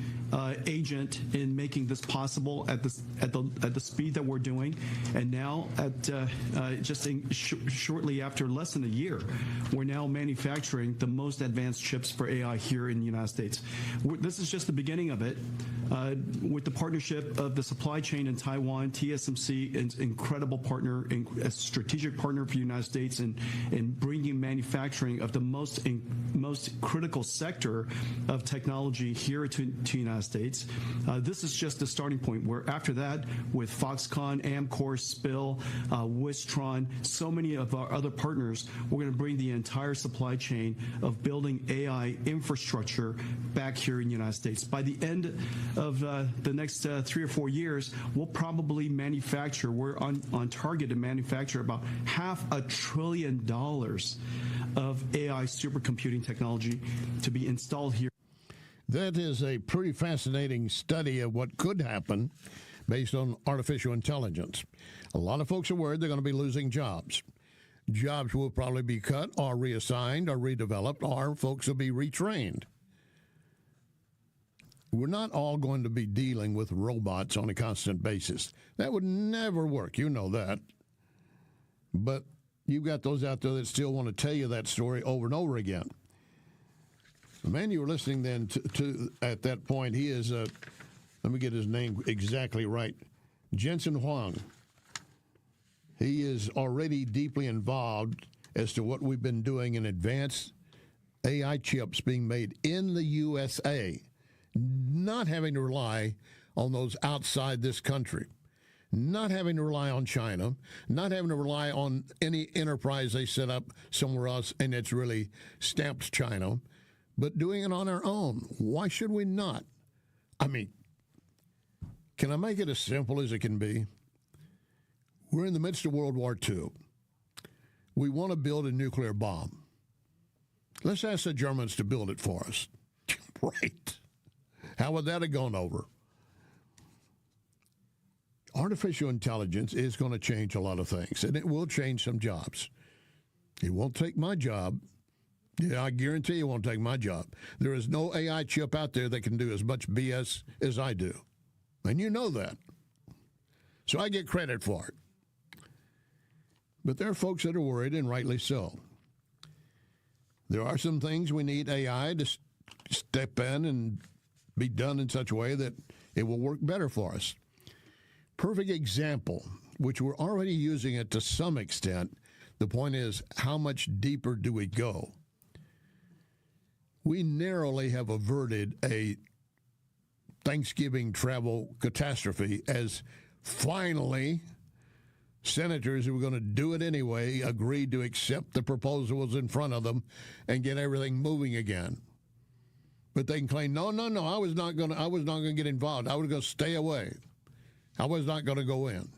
agent in making this possible at the speed that we're doing, and now shortly after less than a year, we're now manufacturing the most advanced chips for AI here in the United States. This is just the beginning of it. With the partnership of the supply chain in Taiwan, TSMC is an incredible partner, a strategic partner for the United States in bringing manufacturing of the most critical sector of technology here to the United States. This is just the starting point, where after that, with Foxconn, Amkor, Spill, Wistron, so many of our other partners, we're going to bring the entire supply chain of building AI infrastructure back here in the United States. By the end of the next 3 or 4 years, we'll probably manufacture, we're on target to manufacture about $500 billion of AI supercomputing technology to be installed here. That is a pretty fascinating study of what could happen based on artificial intelligence. A lot of folks are worried they're going to be losing jobs. Jobs will probably be cut or reassigned or redeveloped, or folks will be retrained. We're not all going to be dealing with robots on a constant basis. That would never work. You know that. But you've got those out there that still want to tell you that story over and over again. The man you were listening then to at that point, he is, let me get his name exactly right, Jensen Huang. He is already deeply involved as to what we've been doing in advanced AI chips being made in the USA, not having to rely on those outside this country, not having to rely on China, not having to rely on any enterprise they set up somewhere else and it's really stamped China, but doing it on our own. Why should we not? I mean, can I make it as simple as it can be? We're in the midst of World War II. We want to build a nuclear bomb. Let's ask the Germans to build it for us. Right. How would that have gone over? Artificial intelligence is going to change a lot of things, and it will change some jobs. It won't take my job. Yeah, I guarantee it won't take my job. There is no AI chip out there that can do as much BS as I do. And you know that. So I get credit for it. But there are folks that are worried, and rightly so. There are some things we need AI to step in and be done in such a way that it will work better for us. Perfect example, which we're already using it to some extent. The point is, how much deeper do we go? We narrowly have averted a Thanksgiving travel catastrophe as finally senators who were going to do it anyway agreed to accept the proposals in front of them and get everything moving again. But they can claim, no, I was not going to get involved. I was going to stay away. I was not going to go in.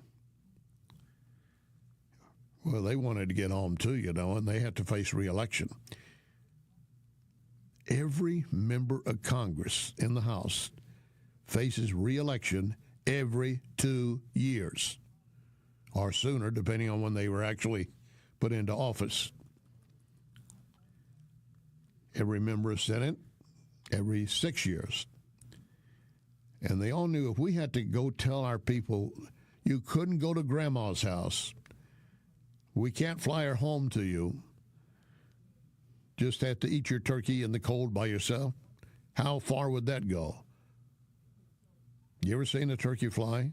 Well, they wanted to get home too, and they had to face re-election. Every member of Congress in the House faces re-election every 2 years, or sooner, depending on when they were actually put into office. Every member of Senate, every 6 years. And they all knew if we had to go tell our people, you couldn't go to grandma's house, we can't fly her home to you, just have to eat your turkey in the cold by yourself, how far would that go? You ever seen a turkey fly?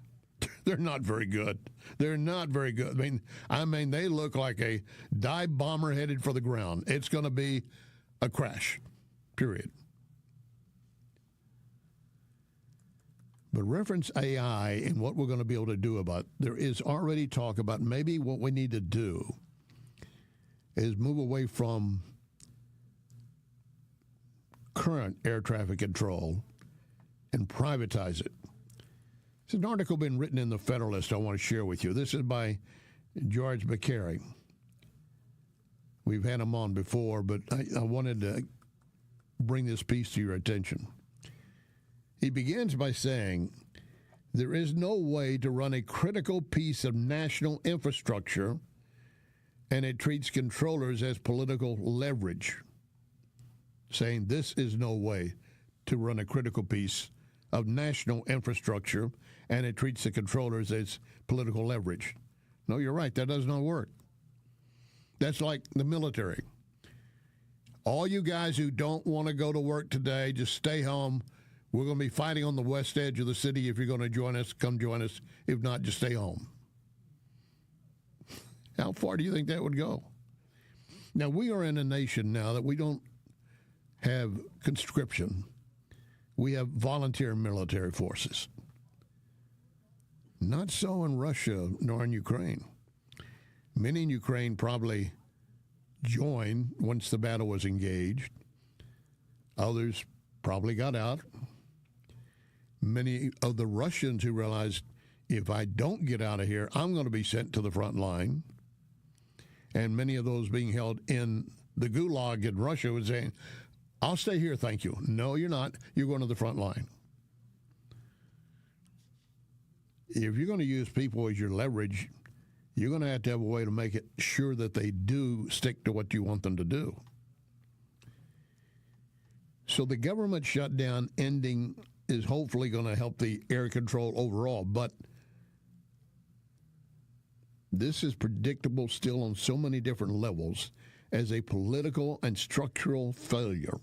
They're not very good. They're not very good. I mean, they look like a dive bomber headed for the ground. It's going to be a crash, period. But reference AI and what we're going to be able to do about it, there is already talk about maybe what we need to do is move away from current air traffic control and privatize it. There's an article been written in the Federalist I want to share with you. This is by George McCary. We've had him on before, but I wanted to bring this piece to your attention. He begins by saying, there is no way to run a critical piece of national infrastructure, and it treats controllers as political leverage. Saying this is no way to run a critical piece of national infrastructure, and it treats the controllers as political leverage. No, you're right. That does not work. That's like the military. All you guys who don't want to go to work today, just stay home. We're going to be fighting on the west edge of the city. If you're going to join us, come join us. If not, just stay home. How far do you think that would go? Now, we are in a nation now that we don't have conscription. We have volunteer military forces. Not so in Russia nor in Ukraine. Many in Ukraine probably joined once the battle was engaged. Others probably got out. Many of the Russians who realized, if I don't get out of here, I'm going to be sent to the front line. And many of those being held in the gulag in Russia would say, I'll stay here, thank you. No, you're not. You're going to the front line. If you're going to use people as your leverage, you're going to have a way to make it sure that they do stick to what you want them to do. So the government shutdown ending is hopefully going to help the air control overall, but this is predictable still on so many different levels as a political and structural failure.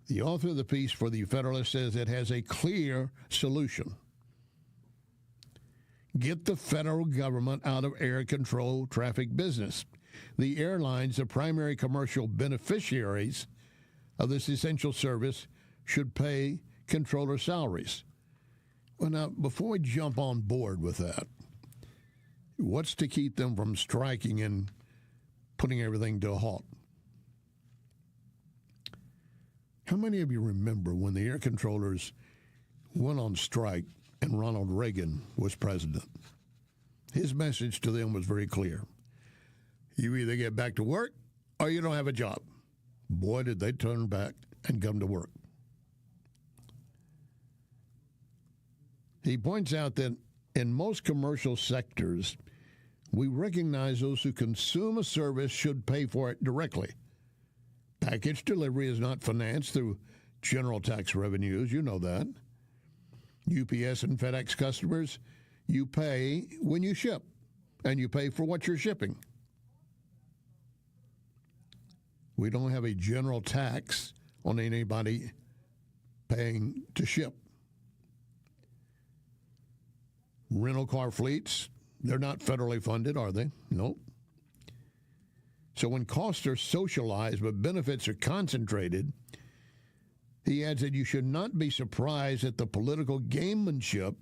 The author of the piece for the Federalist says it has a clear solution. Get the federal government out of air control traffic business. The airlines, the primary commercial beneficiaries of this essential service, should pay controller salaries. Well, now, before we jump on board with that, what's to keep them from striking and putting everything to a halt? How many of you remember when the air controllers went on strike and Ronald Reagan was president? His message to them was very clear. You either get back to work or you don't have a job. Boy, did they turn back and come to work. He points out that in most commercial sectors, we recognize those who consume a service should pay for it directly. Package delivery is not financed through general tax revenues. You know that. UPS and FedEx customers, you pay when you ship, and you pay for what you're shipping. We don't have a general tax on anybody paying to ship. Rental car fleets, they're not federally funded, are they? Nope. So when costs are socialized but benefits are concentrated, he adds that you should not be surprised at the political gamemanship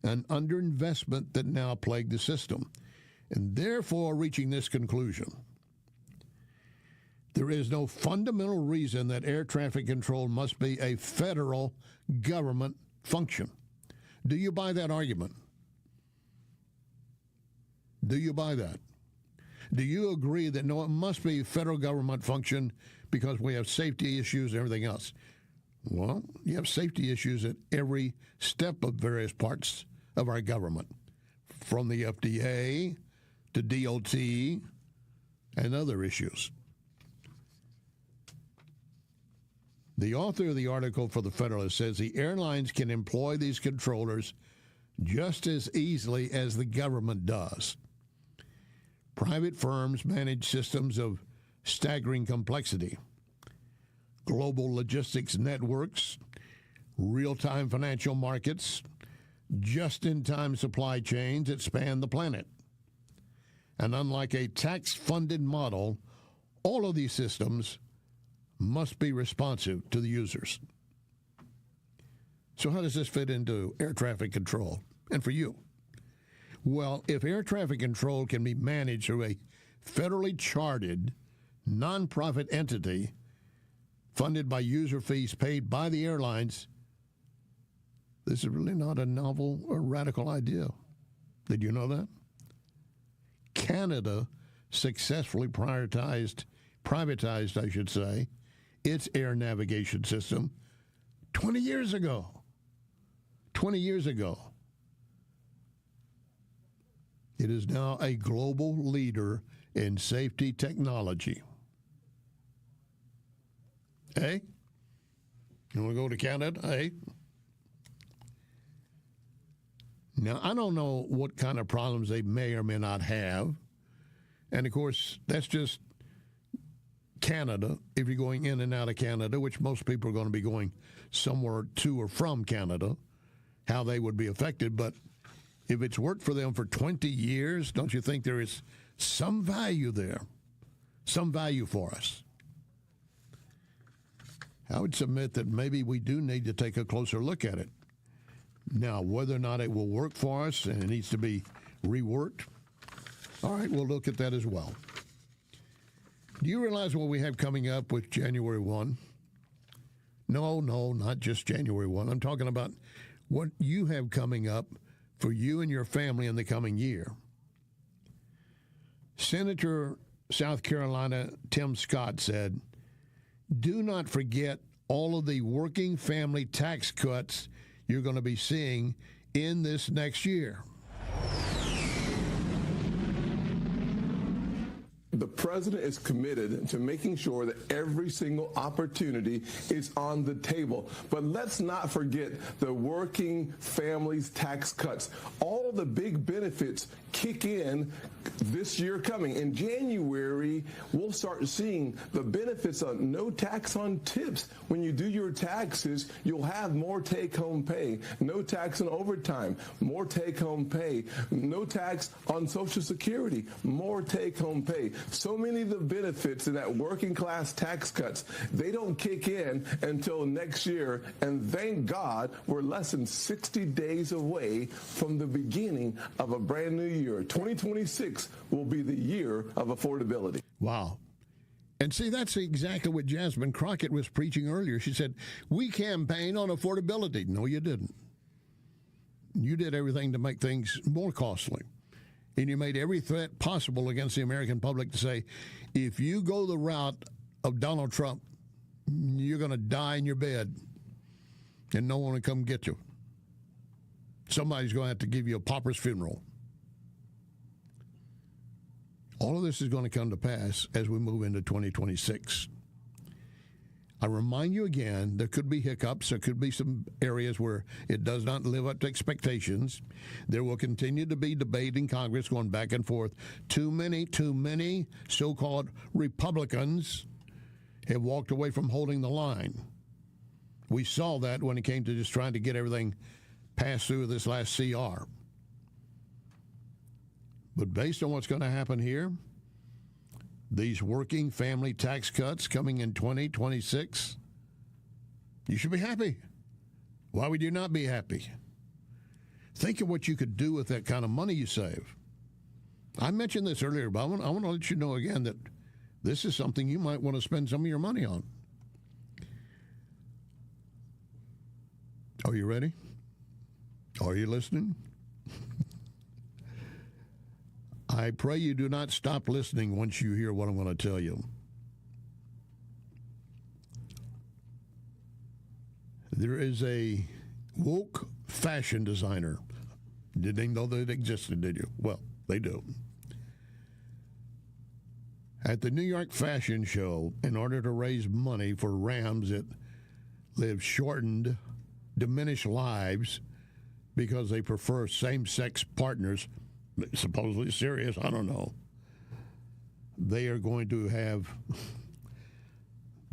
and underinvestment that now plague the system, and therefore reaching this conclusion. There is no fundamental reason that air traffic control must be a federal government function. Do you buy that argument? Do you buy that? Do you agree that no, it must be a federal government function because we have safety issues and everything else? Well, you have safety issues at every step of various parts of our government, from the FDA to DOT and other issues. The author of the article for The Federalist says the airlines can employ these controllers just as easily as the government does. Private firms manage systems of staggering complexity, global logistics networks, real-time financial markets, just-in-time supply chains that span the planet. And unlike a tax-funded model, all of these systems must be responsive to the users. So how does this fit into air traffic control? And for you? Well, if air traffic control can be managed through a federally chartered, nonprofit entity funded by user fees paid by the airlines, this is really not a novel or radical idea. Did you know that? Canada successfully privatized, I should say, its air navigation system 20 years ago. 20 years ago. It is now a global leader in safety technology. Hey? You want to go to Canada? Hey? Now, I don't know what kind of problems they may or may not have. And, of course, that's just Canada. If you're going in and out of Canada, which most people are going to be going somewhere to or from Canada, how they would be affected. But if it's worked for them for 20 years, don't you think there is some value there? Some value for us? I would submit that maybe we do need to take a closer look at it. Now, whether or not it will work for us and it needs to be reworked, all right, we'll look at that as well. Do you realize what we have coming up with January 1? No, not just January 1. I'm talking about what you have coming up for you and your family in the coming year. Senator South Carolina Tim Scott said, do not forget all of the working family tax cuts you're going to be seeing in this next year. The president is committed to making sure that every single opportunity is on the table. But let's not forget the working families tax cuts. All the big benefits kick in this year coming. In January, we'll start seeing the benefits of no tax on tips. When you do your taxes, you'll have more take-home pay. No tax on overtime, more take-home pay. No tax on Social Security, more take-home pay. So many of the benefits in that working class tax cuts, they don't kick in until next year. And thank God we're less than 60 days away from the beginning of a brand new year. 2026 will be the year of affordability. Wow. And see, that's exactly what Jasmine Crockett was preaching earlier. She said, we campaign on affordability. No, you didn't. You did everything to make things more costly. And you made every threat possible against the American public to say, if you go the route of Donald Trump, you're going to die in your bed and no one will come get you. Somebody's going to have to give you a pauper's funeral. All of this is going to come to pass as we move into 2026. I remind you again, there could be hiccups. There could be some areas where it does not live up to expectations. There will continue to be debate in Congress going back and forth. Too many so-called Republicans have walked away from holding the line. We saw that when it came to just trying to get everything passed through this last CR. But based on what's going to happen here, these working family tax cuts coming in 2026, you should be happy. Why would you not be happy? Think of what you could do with that kind of money you save. I mentioned this earlier, but I want to let you know again that this is something you might want to spend some of your money on. Are you ready? Are you listening? I pray you do not stop listening once you hear what I'm going to tell you. There is a woke fashion designer. Didn't even know that it existed, did you? Well, they do. At the New York Fashion Show, in order to raise money for Rams that live shortened, diminished lives because they prefer same-sex partners, supposedly serious, I don't know. They are going to have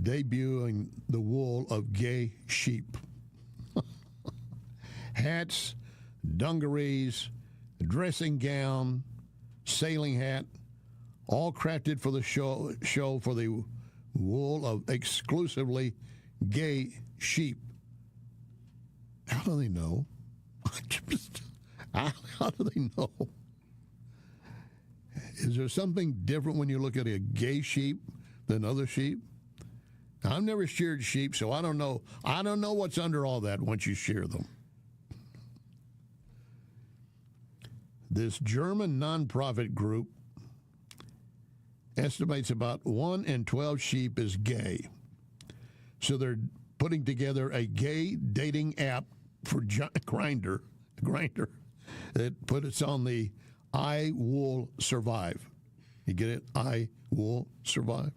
debuting the wool of gay sheep. Hats, dungarees, dressing gown, sailing hat, all crafted for the show for the wool of exclusively gay sheep. How do they know? How do they know? Is there something different when you look at a gay sheep than other sheep? I've never sheared sheep, so I don't know. I don't know what's under all that once you shear them. This German nonprofit group estimates about 1 in 12 sheep is gay. So they're putting together a gay dating app for Grindr that puts on the I Will Survive. You get it? I Will Survive.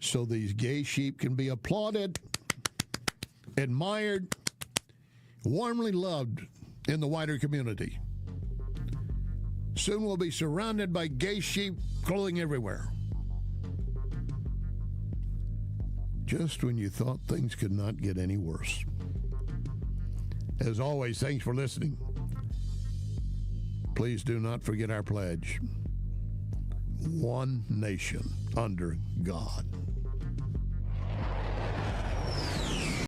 So these gay sheep can be applauded, admired, warmly loved in the wider community. Soon we'll be surrounded by gay sheep clothing everywhere. Just when you thought things could not get any worse. As always, thanks for listening. Please do not forget our pledge. One nation under God.